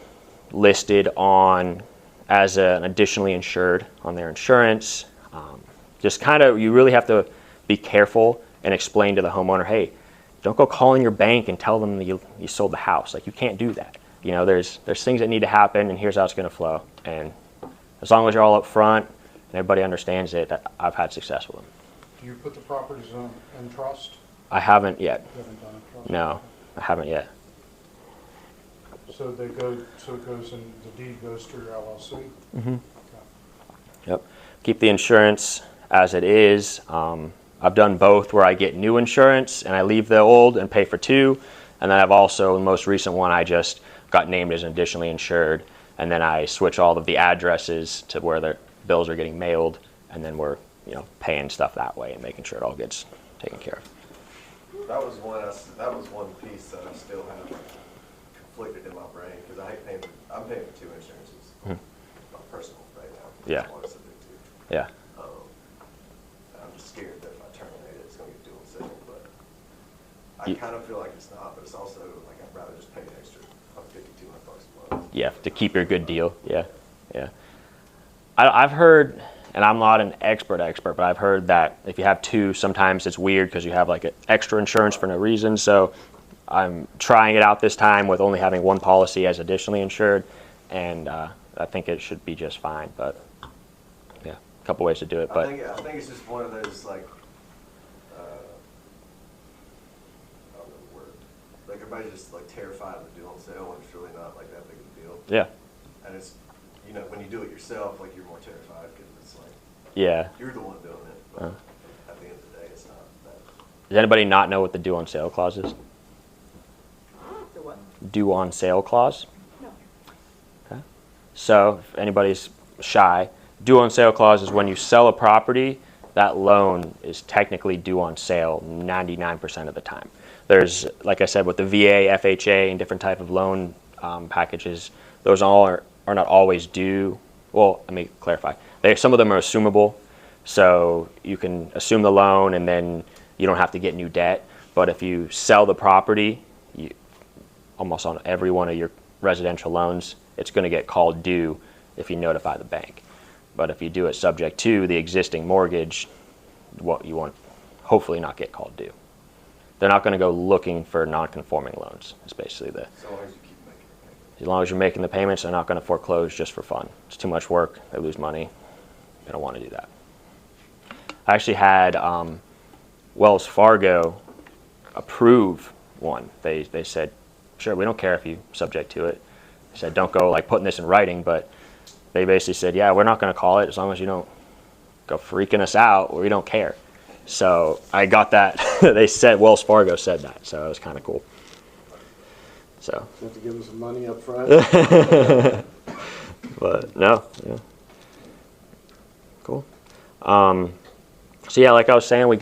listed on as an additionally insured on their insurance. Just kind of, you really have to be careful and explain to the homeowner, hey, don't go calling your bank and tell them that you sold the house. Like, you can't do that. You know, there's things that need to happen, and here's how it's going to flow. And as long as you're all up front and everybody understands it, I've had success with them. Do you put the properties in trust? I haven't yet. You haven't done a trust? No, I haven't yet. So it goes in, the deed goes to your LLC? Mm-hmm. Okay. Yep. Keep the insurance as it is. I've done both where I get new insurance and I leave the old and pay for 2. And then I've also, the most recent one, I just got named as additionally insured. And then I switch all of the addresses to where the bills are getting mailed. And then we're, paying stuff that way and making sure it all gets taken care of. That was one piece that I still have conflicted in my brain, because I'm paying for 2 insurances. Mm-hmm. My personal right now. Yeah. That's what it's subject to. Yeah. I'm just scared that if I terminate it, it's going to get dual sale, but I kind of feel like it's not, but it's also like I'd rather just pay an extra $150, $200 a month. Yeah, to keep your good deal. Yeah, yeah. I've heard, and I'm not an expert, but I've heard that if you have 2, sometimes it's weird because you have like extra insurance for no reason. So I'm trying it out this time with only having 1 policy as additionally insured, and I think it should be just fine. But yeah, a couple ways to do it. But I think it's just one of those like I don't know the word. Like everybody's just like terrified of the deal on sale, and it's really not like that big of a deal. Yeah. And it's when you do it yourself, like you're more terrified because it's like you're the one doing it. But at the end of the day, it's not that. Does anybody not know what the due on sale clause is? The what? Due on sale clause? No. Okay. So if anybody's shy, due on sale clause is when you sell a property, that loan is technically due on sale 99% of the time. There's, like I said, with the VA, FHA, and different type of loan packages, those all are not always due. Well, let me clarify. Some of them are assumable, so you can assume the loan and then you don't have to get new debt. But if you sell the property, almost on every one of your residential loans, it's going to get called due if you notify the bank. But if you do it subject to the existing mortgage, you won't hopefully not get called due. They're not going to go looking for non-conforming loans. It's basically So long as you keep making the payments. as long as you're making the payments, they're not going to foreclose just for fun. It's too much work. They lose money. They don't want to do that. I actually had Wells Fargo approve one. They said, sure, we don't care if you subject to it. They said, don't go like putting this in writing, but they basically said, yeah, we're not going to call it as long as you don't go freaking us out, or we don't care. So I got that. They said, Wells Fargo said that, so it was kind of cool. So. You have to give them some money up front. But no, yeah. Cool. So yeah, like I was saying, we're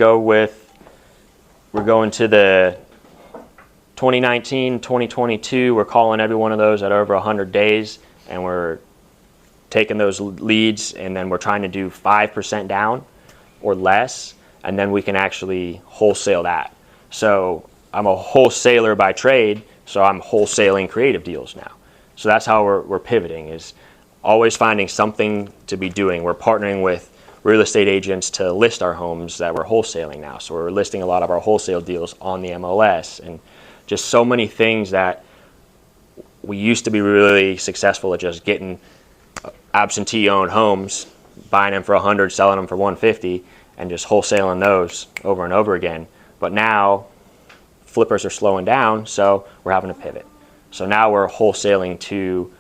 going to the 2019, 2022. We're calling every one of those at over 100 days, and we're taking those leads, and then we're trying to do 5% down or less, and then we can actually wholesale that. So I'm a wholesaler by trade, so I'm wholesaling creative deals now. So that's how we're pivoting, is always finding something to be doing. We're partnering with real estate agents to list our homes that we're wholesaling now. So we're listing a lot of our wholesale deals on the MLS, and just so many things that we used to be really successful at just getting absentee-owned homes, buying them for 100, selling them for 150, and just wholesaling those over and over again. But now flippers are slowing down, so we're having to pivot. So now we're wholesaling to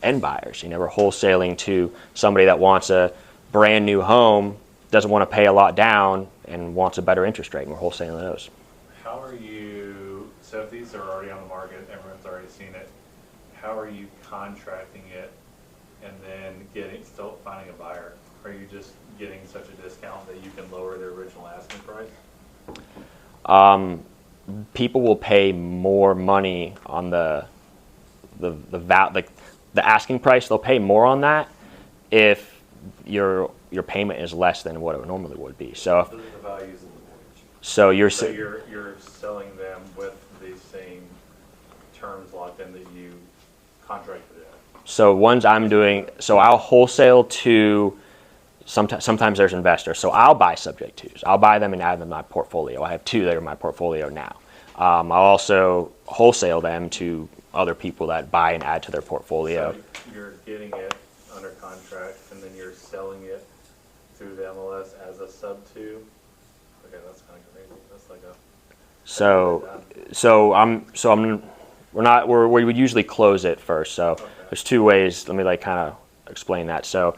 end buyers. We're wholesaling to somebody that wants a brand new home, doesn't want to pay a lot down, and wants a better interest rate, and we're wholesaling those. How are you, so if these are already on the market, everyone's already seen it, how are you contracting it and then still finding a buyer? Are you just getting such a discount that you can lower the original asking price? People will pay more money on the asking price. They'll pay more on that if your payment is less than what it normally would be. So if, The values in the mortgage. so you're So you're selling them with the same terms locked in that you contracted it at? So ones I'm doing, so I'll wholesale to, sometimes there's investors. So I'll buy subject twos. I'll buy them and add them to my portfolio. I have 2 that are in my portfolio now. I'll also wholesale them to other people that buy and add to their portfolio. So you're getting it under contract and then you're selling it through the MLS as a sub 2? Okay, that's kind of crazy. That's like a... We would usually close it first. So there's 2 ways. Let me kind of explain that. So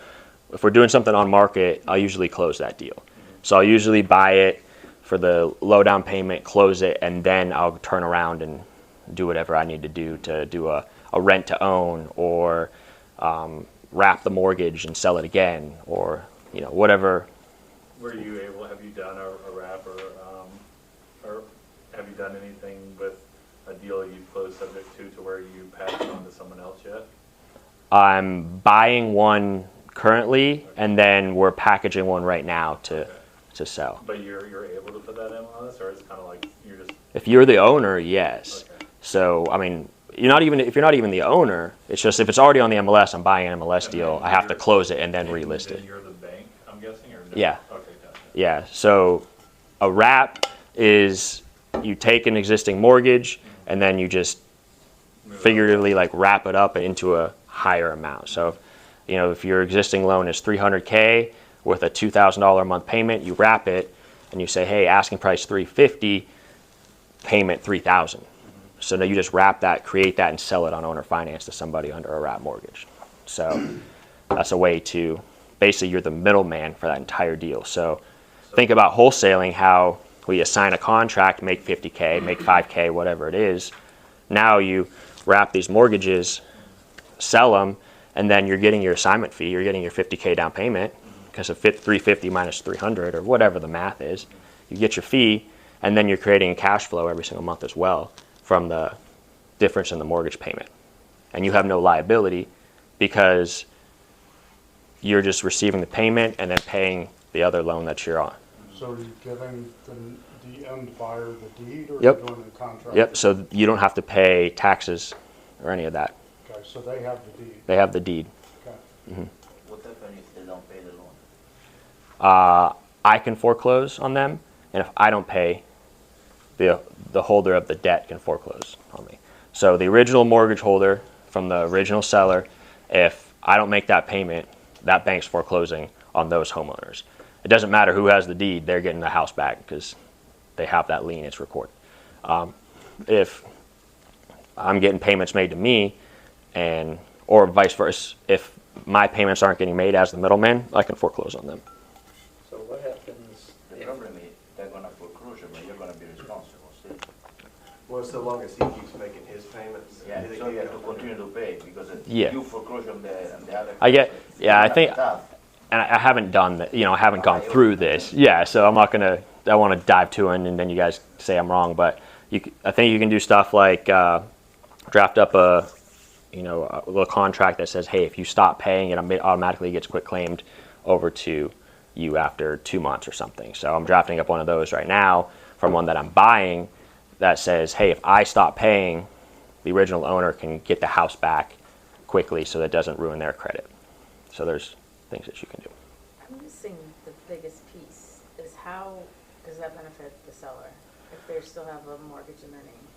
if we're doing something on market, I'll usually close that deal. So I'll usually buy it for the low down payment, close it, and then I'll turn around and do whatever I need to do a rent to own, or wrap the mortgage and sell it again, or whatever. Were you able, have you done a wrap or have you done anything with a deal you've closed subject to where you passed it on to someone else yet? I'm buying one currently, and then we're packaging one right now to sell. But you're able to put that in on this, or it's kind of like you're just... If you're the owner, yes. Okay. So I mean, if you're not even the owner, it's just if it's already on the MLS, I'm buying an MLS deal. I have to close it and then relist it. Then you're the bank, I'm guessing, or no? Yeah. Okay, gotcha. Yeah. So a wrap is you take an existing mortgage and then you just figuratively wrap it up into a higher amount. So, if your existing loan is $300K with a $2,000 a month payment, you wrap it and you say, hey, asking price $350, payment $3,000. So now you just wrap that, create that, and sell it on owner finance to somebody under a wrap mortgage. So that's a way to, basically you're the middleman for that entire deal. So think about wholesaling, how we assign a contract, make $50K, make $5K, whatever it is. Now you wrap these mortgages, sell them, and then you're getting your assignment fee, you're getting your $50K down payment, because of $350 minus $300 or whatever the math is. You get your fee, and then you're creating cash flow every single month as well from the difference in the mortgage payment. And you have no liability because you're just receiving the payment and then paying the other loan that you're on. So are you giving the end buyer the deed, or Yep. are you doing the contract? Yep, so you don't have to pay taxes or any of that. Okay, so they have the deed. They have the deed. Okay. What happens if they don't pay the loan? I can foreclose on them, and if I don't pay, the holder of the debt can foreclose on me. So the original mortgage holder from the original seller, if I don't make that payment, that bank's foreclosing on those homeowners. It doesn't matter who has the deed, they're getting the house back because they have that lien, it's recorded. If I'm getting payments made to me, or vice versa, if my payments aren't getting made as the middleman, I can foreclose on them. So what happens, the problem is they're gonna foreclosure, but you're gonna be responsible, see? Well, so long as he keeps making his payments. Yeah, so you have to continue to pay, because Yeah. you foreclose on the other. I get, person. yeah, I You're think, not tough. and I haven't done that, I haven't gone through this. Yeah, so I'm not gonna, I want to dive to it and then you guys say I'm wrong, but I think you can do stuff like draft up a little contract that says, hey, if you stop paying it automatically gets quitclaimed over to you after 2 months or something. So I'm drafting up one of those right now from one that I'm buying that says, hey, if I stop paying, the original owner can get the house back quickly so that it doesn't ruin their credit. So there's things that you can do. I'm missing the biggest piece, is how does that benefit the seller if they still have a mortgage in their name?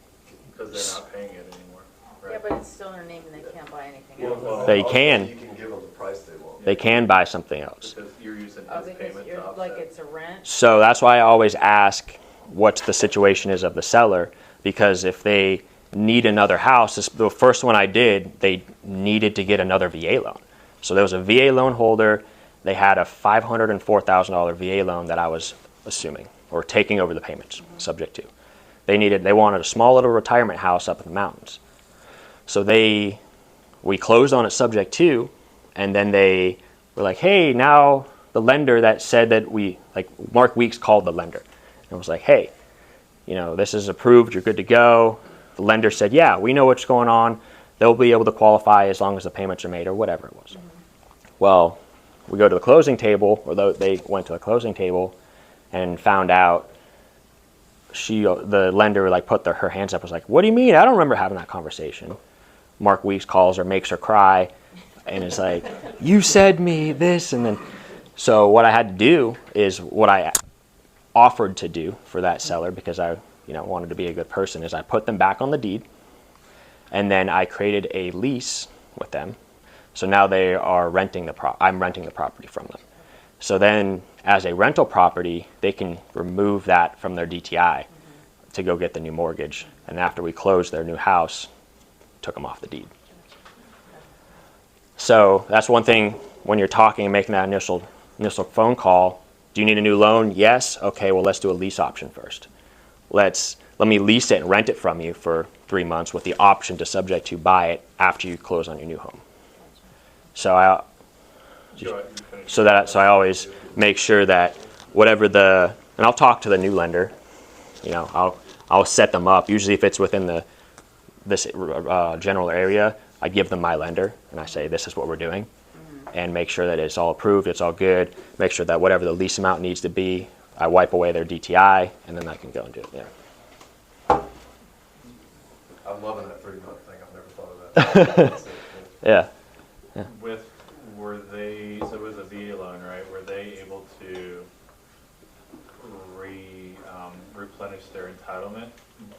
Because they're not paying it anymore. Yeah, but it's still their name and they can't buy anything else. Well, They also, can. You can give them the price they want. They can buy something else. Because you're using Oh, his because payment you're, to like offset. it's a rent? So that's why I always ask what the situation is of the seller, because if they need another house, the first one I did, they needed to get another VA loan. So there was a VA loan holder. They had a $504,000 VA loan that I was assuming or taking over the payments, subject to. They wanted a small little retirement house up in the mountains. So we closed on it subject to, and then they were like, hey, now the lender that said that Mark Weeks called the lender and was like, hey, this is approved, you're good to go. The lender said, yeah, we know what's going on. They'll be able to qualify as long as the payments are made or whatever it was. Well, we go to the closing table, or they went to the closing table and found out the lender put her hands up, was like, what do you mean? I don't remember having that conversation. Mark Weeks calls her, makes her cry, and is like, you said me this, and then, so what I had to do is what I offered to do for that seller, because I wanted to be a good person, is I put them back on the deed, and then I created a lease with them. So now they are renting I'm renting the property from them. So then as a rental property, they can remove that from their DTI to go get the new mortgage. And after we closed their new house, took them off the deed. So that's one thing when you're talking and making that initial phone call. Do you need a new loan? Yes. Okay, well, let's do a lease option first. Let me lease it and rent it from you for 3 months with the option to subject to buy it after you close on your new home. So I always make sure that whatever and I'll talk to the new lender. I'll set them up. Usually, if it's within this general area, I give them my lender and I say, this is what we're doing, and make sure that it's all approved, it's all good. Make sure that whatever the lease amount needs to be, I wipe away their DTI, and then I can go and do it. Yeah. I'm loving that 3-month thing. I've never thought of that. Yeah. So it was a VA loan, right? Were they able to replenish their entitlement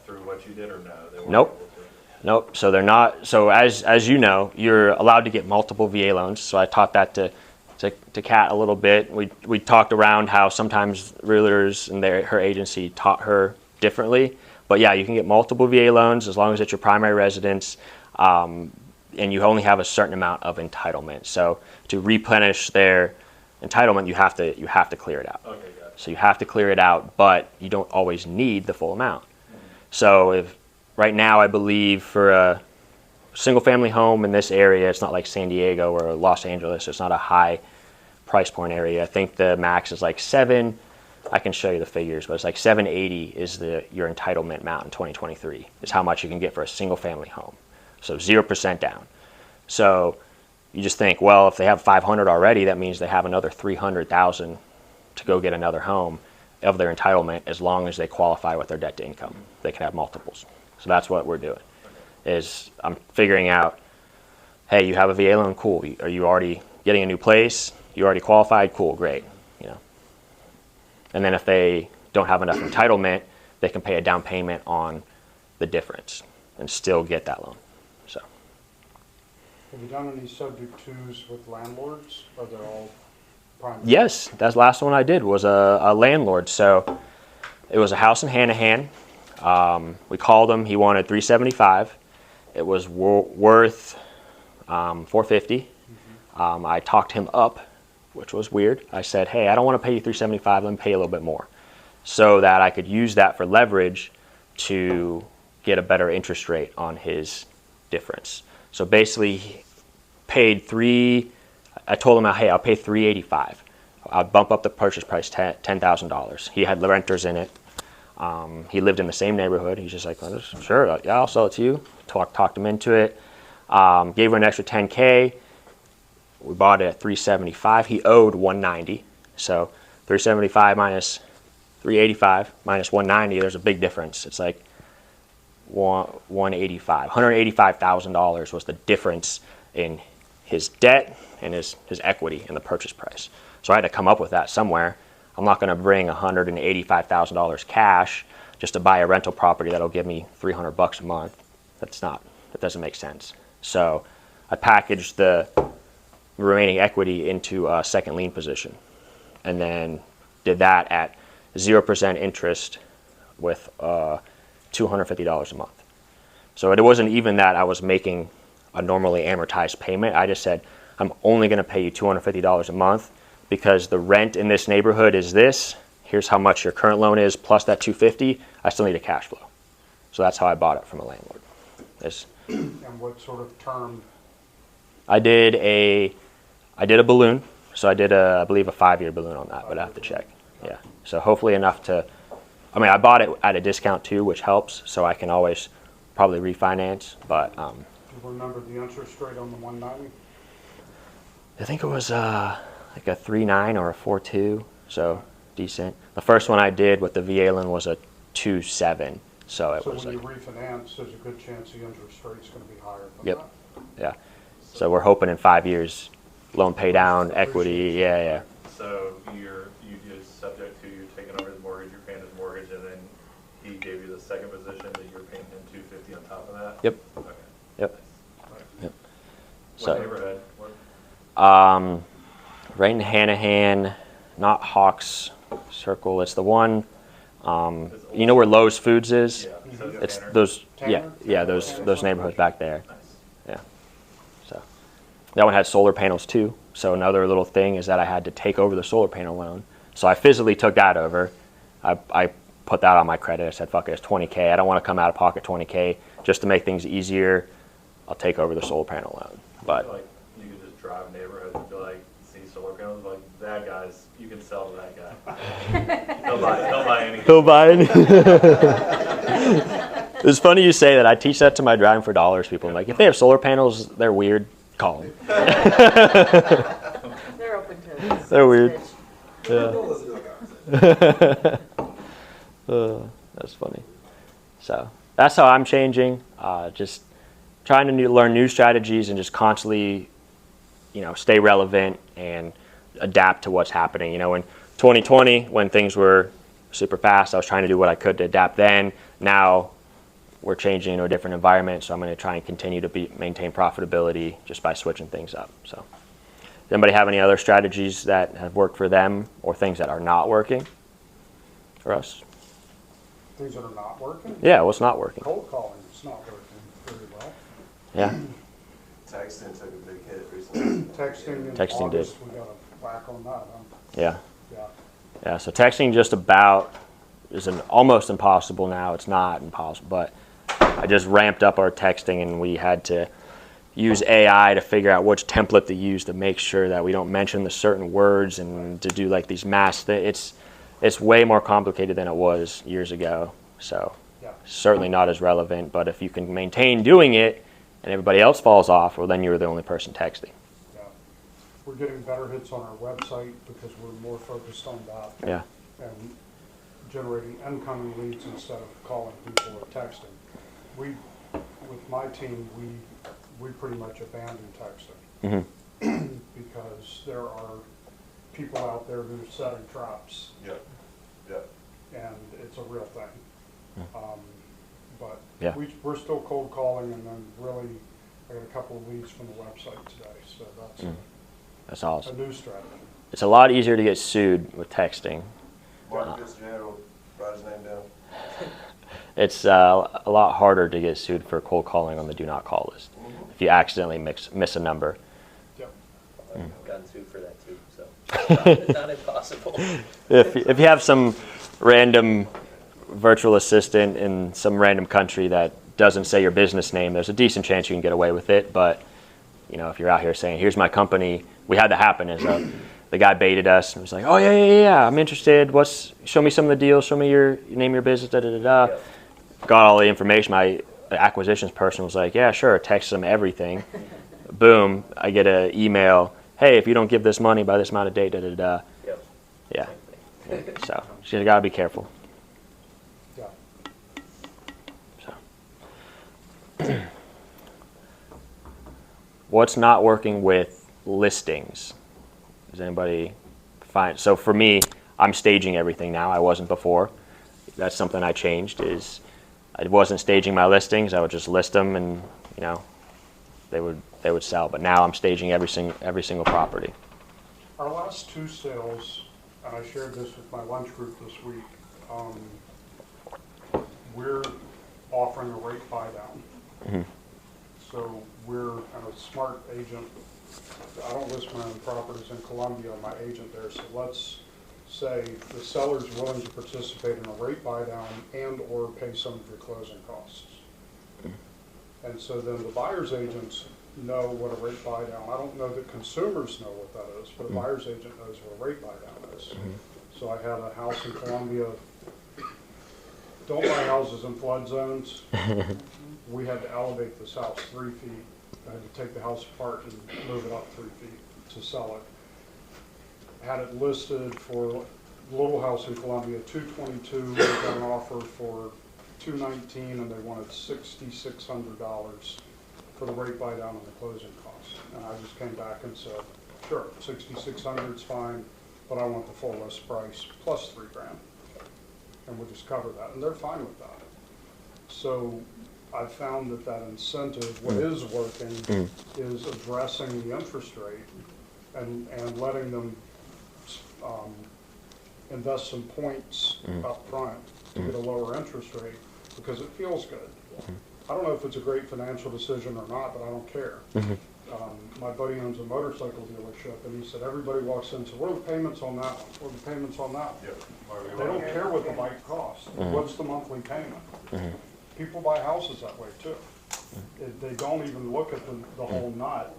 through what you did, or no? They weren't Nope. able to? Nope. So they're not. So as you know, you're allowed to get multiple VA loans. So I taught that to Kat a little bit. We talked around how sometimes realtors and her agency taught her differently. But yeah, you can get multiple VA loans as long as it's your primary residence, and you only have a certain amount of entitlement. So to replenish their entitlement, you have to clear it out. Okay, got it. So you have to clear it out, but you don't always need the full amount. So if right now, I believe for a single-family home in this area, it's not like San Diego or Los Angeles. It's not a high price point area. I think the max is like $7. I can show you the figures, but it's like $780 is your entitlement amount in 2023. Is how much you can get for a single-family home. So 0% down. So you just think, well, if they have $500 already, that means they have another $300,000 to go get another home of their entitlement, as long as they qualify with their debt to income. They can have multiples. So that's what we're doing. Is I'm figuring out, hey, you have a VA loan, cool. Are you already getting a new place? You already qualified? Cool, great. And then if they don't have enough entitlement, they can pay a down payment on the difference and still get that loan. So. Have you done any subject twos with landlords? Are they all prime? Yes, that's the last one I did was a landlord. So it was a house in Hanahan. We called him. He wanted $375. It was worth $450. I talked him up, which was weird. I said, hey, I don't want to pay you $375. Let me pay you a little bit more, so that I could use that for leverage to get a better interest rate on his difference. So basically, he paid I told him, hey, I'll pay $385. I'll bump up the purchase price $10,000. He had renters in it. He lived in the same neighborhood. He's just like, well, sure, yeah, I'll sell it to you. Talked him into it. Gave him an extra $10K. We bought it at $375. He owed $190. So $375 minus $385 minus $190. There's a big difference. It's like $185. $185,000 was the difference in his debt and his equity in the purchase price. So I had to come up with that somewhere. I'm not going to bring $185,000 cash just to buy a rental property that'll give me $300 a month. That's not That doesn't make sense. So I packaged the remaining equity into a second lien position, and then did that at 0% interest with $250 a month. So it wasn't even that I was making a normally amortized payment. I just said, I'm only going to pay you $250 a month because the rent in this neighborhood is this. Here's how much your current loan is plus that $250. I still need a cash flow. So that's how I bought it from a landlord. And what sort of term? I did a balloon. So I did I believe a 5-year balloon on that, but I have to check. Yeah. So hopefully enough to, I mean, I bought it at a discount too, which helps. So I can always probably refinance, but. Do you remember the interest rate on the 190? I think it was like a 3.9 or a 4.2, so decent. The first one I did with the VA loan was a 2.7, so it was when like. you refinance, there's a good chance the interest rate's going to be higher than Yep. that. Yeah. So we're hoping in 5 years, loan pay down, equity, yeah. So you just subject to you taking over his mortgage, you're paying his mortgage, and then he gave you the second position that you're paying him $250 on top of that? Yep. Okay. Yep. What So, neighborhood? What? right in Hanahan, not Hawks Circle. It's the one. You know where Lowe's Foods is? Yeah. So It's Tanner? those. Tanner? Yeah. Those neighborhoods back there. Nice. Yeah. So that one had solar panels too. So another little thing is that I had to take over the solar panel loan. So I physically took that over. I put that on my credit. I said, fuck it, it's $20K. I don't want to come out of pocket $20K just to make things easier. I'll take over the solar panel loan. But Like, you could just drive neighborhoods and be like, see solar panels, like, that guy's, you can sell to that guy. He'll buy anything. he'll buy it. It's funny you say that. I teach that to my Driving for Dollars people. I'm like, if they have solar panels, they're weird. Call them. They're open to this. They're weird. Yeah. That's funny. So that's how I'm changing. Just trying to learn new strategies and just constantly, stay relevant and adapt to what's happening. In 2020, when things were super fast, I was trying to do what I could to adapt then. Now we're changing into a different environment, so I'm going to try and continue to maintain profitability just by switching things up. So, does anybody have any other strategies that have worked for them or things that are not working for us? Things that are not working? Yeah, what's not working? Cold calling is not working very well. Yeah. Texting took a big hit recently. Texting in Texting did. August, we got a whack on that, huh? Yeah. Yeah. Yeah, so texting just about is almost impossible now. It's not impossible, but I just ramped up our texting and we had to use AI to figure out which template to use to make sure that we don't mention the certain words and to do like these mass things. It's way more complicated than it was years ago. So Yeah. certainly not as relevant, but if you can maintain doing it and everybody else falls off, well then you're the only person texting. Yeah. We're getting better hits on our website because we're more focused on that. Yeah. And generating incoming leads instead of calling people or texting. With my team, we pretty much abandoned texting. Mm-hmm. Because there are people out there who are setting traps. Yep. Yep. And it's a real thing. But Yeah. we're still cold calling, and then really, I got a couple of leads from the website today, so That's a awesome. new strategy. It's a lot easier to get sued with texting. Mark Fitzgerald, write his name down. It's a lot harder to get sued for cold calling on the do not call list if you accidentally miss a number. Yep. I've gotten sued for that too, so it's not impossible. If you have some random virtual assistant in some random country that doesn't say your business name, there's a decent chance you can get away with it. But if you're out here saying, "Here's my company," we had that happen. The guy baited us and was like, "Oh yeah, I'm interested. Show me some of the deals. Show me your name, your business." Da da da da. Yep. Got all the information. My acquisitions person was like, "Yeah, sure." Text them everything. Boom! I get an email. "Hey, if you don't give this money by this amount of date, da da da." Yep. Yeah. Same thing. So you gotta be careful. Yeah. So, what's not working with listings? Does anybody find? So for me, I'm staging everything now. I wasn't before. That's something I changed. I wasn't staging my listings. I would just list them and you know, they would sell. But now I'm staging every single property. Our last two sales, and I shared this with my lunch group this week, we're offering a rate buy down. Mm-hmm. So we're, I'm a smart agent. I don't list my own properties in Columbia, I'm my agent there. So let's say the seller's willing to participate in a rate buy down and or pay some of your closing costs. And so then the buyer's agents know what a rate buy down, I don't know that consumers know what that is, but a buyer's agent knows what a rate buy down is. So I had a house in Columbia, don't buy houses in flood zones. We had to elevate this house 3 feet. I had to take the house apart and move it up 3 feet to sell it. Had it listed for little house in Columbia, 222, we got an offer for 219, and they wanted $6,600 for the rate buy down on the closing costs. And I just came back and said, sure, 6,600 is fine, but I want the full list price plus $3,000. And we'll just cover that, and they're fine with that. So I found that incentive, what is working, is addressing the interest rate and letting them invest some points up front to get a lower interest rate, because it feels good. I don't know if it's a great financial decision or not, but I don't care. My buddy owns a motorcycle dealership, and he said everybody walks in and says, what are the payments on that one? What are the payments on that one? They don't care what the bike costs. What's the monthly payment? People buy houses that way too. They don't even look at the whole nut,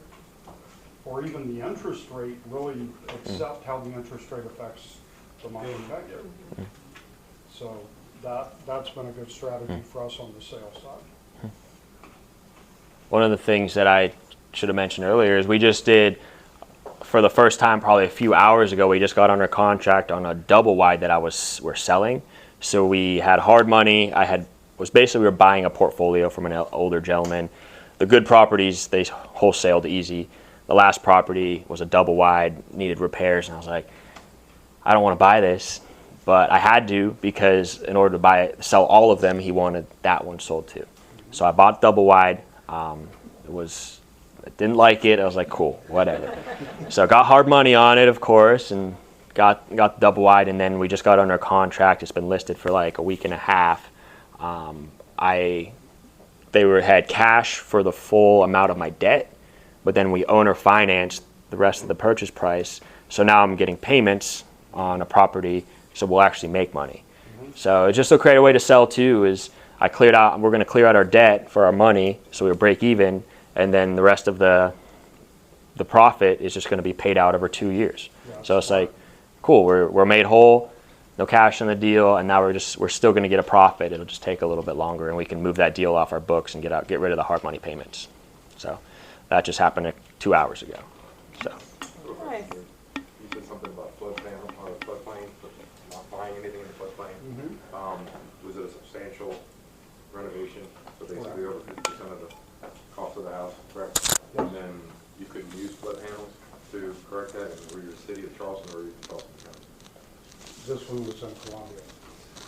or even the interest rate, really accept how the interest rate affects the monthly payment. So that's been a good strategy for us on the sales side. One of the things that I should have mentioned earlier is we just did, for the first time probably a few hours ago, we just got under contract on a double wide that we're selling. So we had hard money. We were buying a portfolio from an older gentleman. The good properties, they wholesaled easy. The last property was a double wide, needed repairs, and I was like, I don't want to buy this, but I had to, because in order to sell all of them, he wanted that one sold too. So I bought double wide. I didn't like it. I was like, cool, whatever. So I got hard money on it, of course, and got the double wide, and then we just got under contract. It's been listed for like a week and a half. They had cash for the full amount of my debt, but then we owner financed the rest of the purchase price. So now I'm getting payments on a property, so we'll actually make money. So it's just a creative way to sell too. Is we're going to clear out our debt for our money, so we'll break even, and then the rest of the profit is just going to be paid out over 2 years. So it's like, cool, we're made whole, no cash in the deal, and now we're still going to get a profit. It'll just take a little bit longer, and we can move that deal off our books and get rid of the hard money payments. So that just happened 2 hours ago. So. Nice. You said something about floodplain, not buying anything in the floodplain. Was it a substantial renovation? So basically over 50% of the cost of the house, correct? And then you couldn't use flood panels to correct that, and were you a city of Charleston or were you in Charleston County? This one was in Columbia.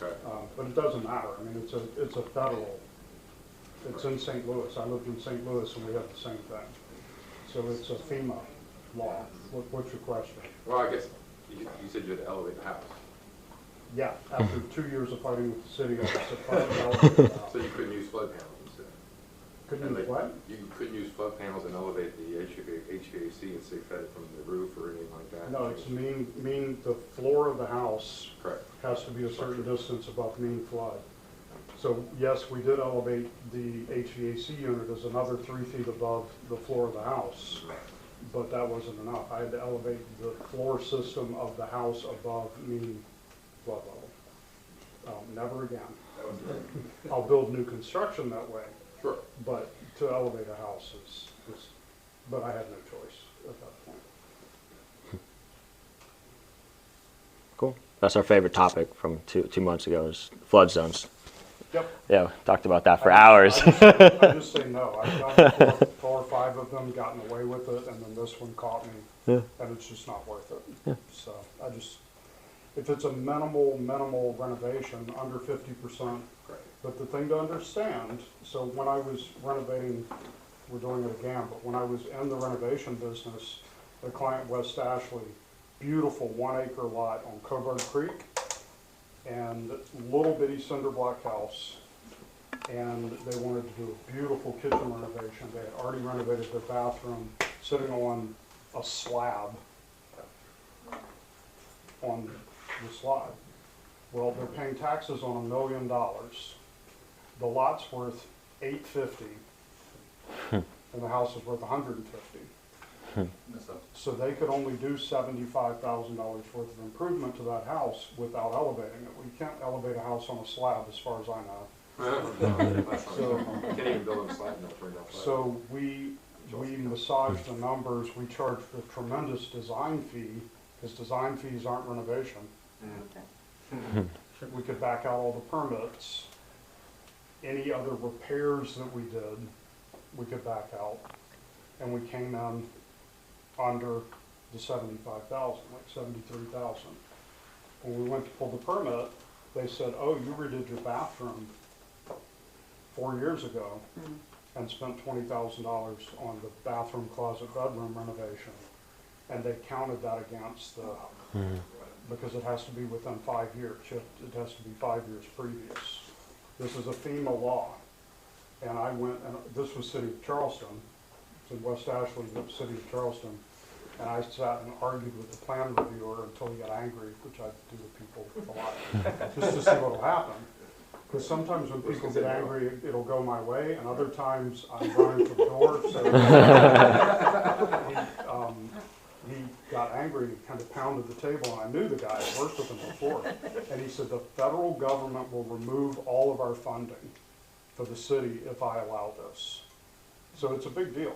Okay. But it doesn't matter. I mean, it's a federal, it's in St. Louis. I lived in St. Louis and we have the same thing. So it's a FEMA law. What's your question? Well, I guess you said you had to elevate the house. Yeah, after 2 years of fighting with the city, I was supposed to elevate the house. So you couldn't use flood panels instead? Couldn't use what? You couldn't use flood panels and elevate the HVAC and say fed it from the roof or anything like that? No, it's mean the floor of the house Correct. has to be a certain distance above mean flood. So yes, we did elevate the HVAC unit as another 3 feet above the floor of the house, but that wasn't enough. I had to elevate the floor system of the house above mean flood level. Never again. I'll build new construction that way. Sure. But to elevate a house is but I had no choice at that point. Cool. That's our favorite topic from two months ago, is flood zones. Yep. Yeah, talked about that for hours. I just say no. I've done 4 or 5 of them, gotten away with it, and then this one caught me, and it's just not worth it. Yeah. So if it's a minimal renovation, under 50%. But the thing to understand, so when I was renovating we're doing it again, but when I was in the renovation business, the client West Ashley, beautiful 1 acre lot on Coburg Creek, and little bitty cinder block house, and they wanted to do a beautiful kitchen renovation. They had already renovated their bathroom, sitting on a slab on the slide. Well, they're paying taxes on $1 million. The lot's worth $850, and the house is worth $150. So they could only do $75,000 worth of improvement to that house without elevating it. We can't elevate a house on a slab, as far as I know. You can't even build on a slab, not turn down slab. So we massaged the numbers. We charged a tremendous design fee, because design fees aren't renovation. We could back out all the permits. Any other repairs that we did, we could back out. And we came in under the 75,000, like 73,000. When we went to pull the permit, they said, oh, you redid your bathroom 4 years ago and spent $20,000 on the bathroom, closet, bedroom renovation. And they counted that against the, because it has to be within 5 years. It has to be 5 years previous. This is a FEMA law. And I went, and this was City of Charleston. It's in West Ashley, the City of Charleston. And I sat and argued with the plan reviewer until he got angry, which I do to people a lot, just to see what will happen. Because sometimes when people get angry, it'll go my way, and other times I'm running for the door. So he got angry and kind of pounded the table, and I knew the guy. I worked with him before. And he said, the federal government will remove all of our funding for the city if I allow this. So it's a big deal.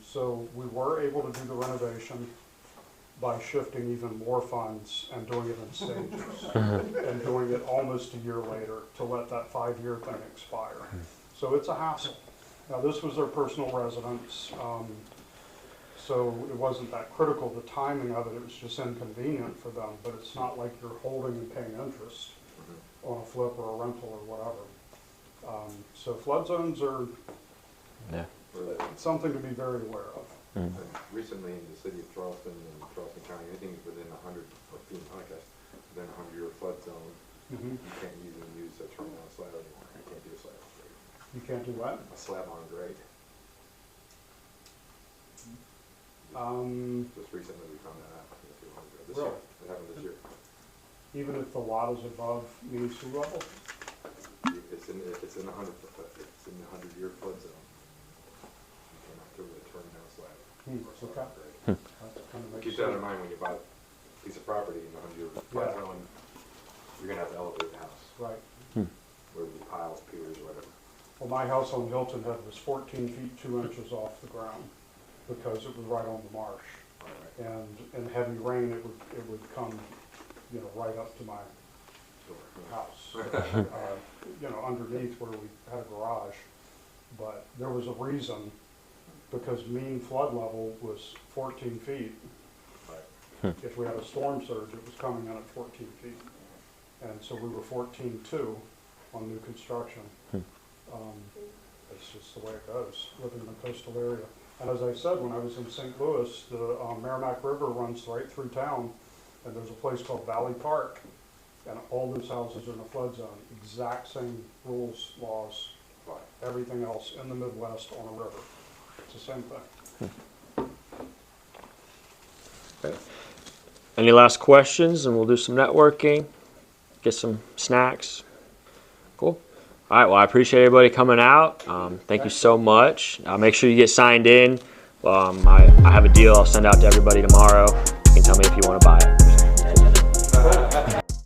So we were able to do the renovation by shifting even more funds and doing it in stages and doing it almost a year later to let that 5-year thing expire. So it's a hassle. Now, this was their personal residence, so it wasn't that critical, the timing of it. It was just inconvenient for them, but it's not like you're holding and paying interest on a flip or a rental or whatever. So flood zones are something to be very aware of. Recently, in the city of Charleston and Charleston County, anything within 100, or being podcast, within 100-year flood zone, you can't even use a turn down slab anymore. You can't do a slab on grade. You can't do what? A slab on grade. Just recently we found that out. This year. It happened this year. Even if the lot is above mean sea level? If it's in the 100-year flood zone, you cannot do a turn down slab. Or slab on grade. Keep that in mind when you buy a piece of property in the 100-year flood zone. You're gonna have to elevate the house. Right. Whether it be piles, piers, or whatever. Well, my house on Hilton Head was 14 feet 2 inches off the ground because it was right on the marsh. And in heavy rain, it would come, right up to my house. Underneath where we had a garage. But there was a reason, because mean flood level was 14 feet. If we had a storm surge, it was coming in at 14 feet. And so we were 14.2 on new construction. It's just the way it goes, living in a coastal area. And as I said, when I was in St. Louis, the Merrimack River runs right through town, and there's a place called Valley Park, and all those houses are in a flood zone. Exact same rules, laws, everything else in the Midwest on a river. It's the same thing. Okay. Any last questions? And we'll do some networking, get some snacks. Cool. All right, well, I appreciate everybody coming out. Thank you so much. Make sure you get signed in. I have a deal I'll send out to everybody tomorrow. You can tell me if you want to buy it.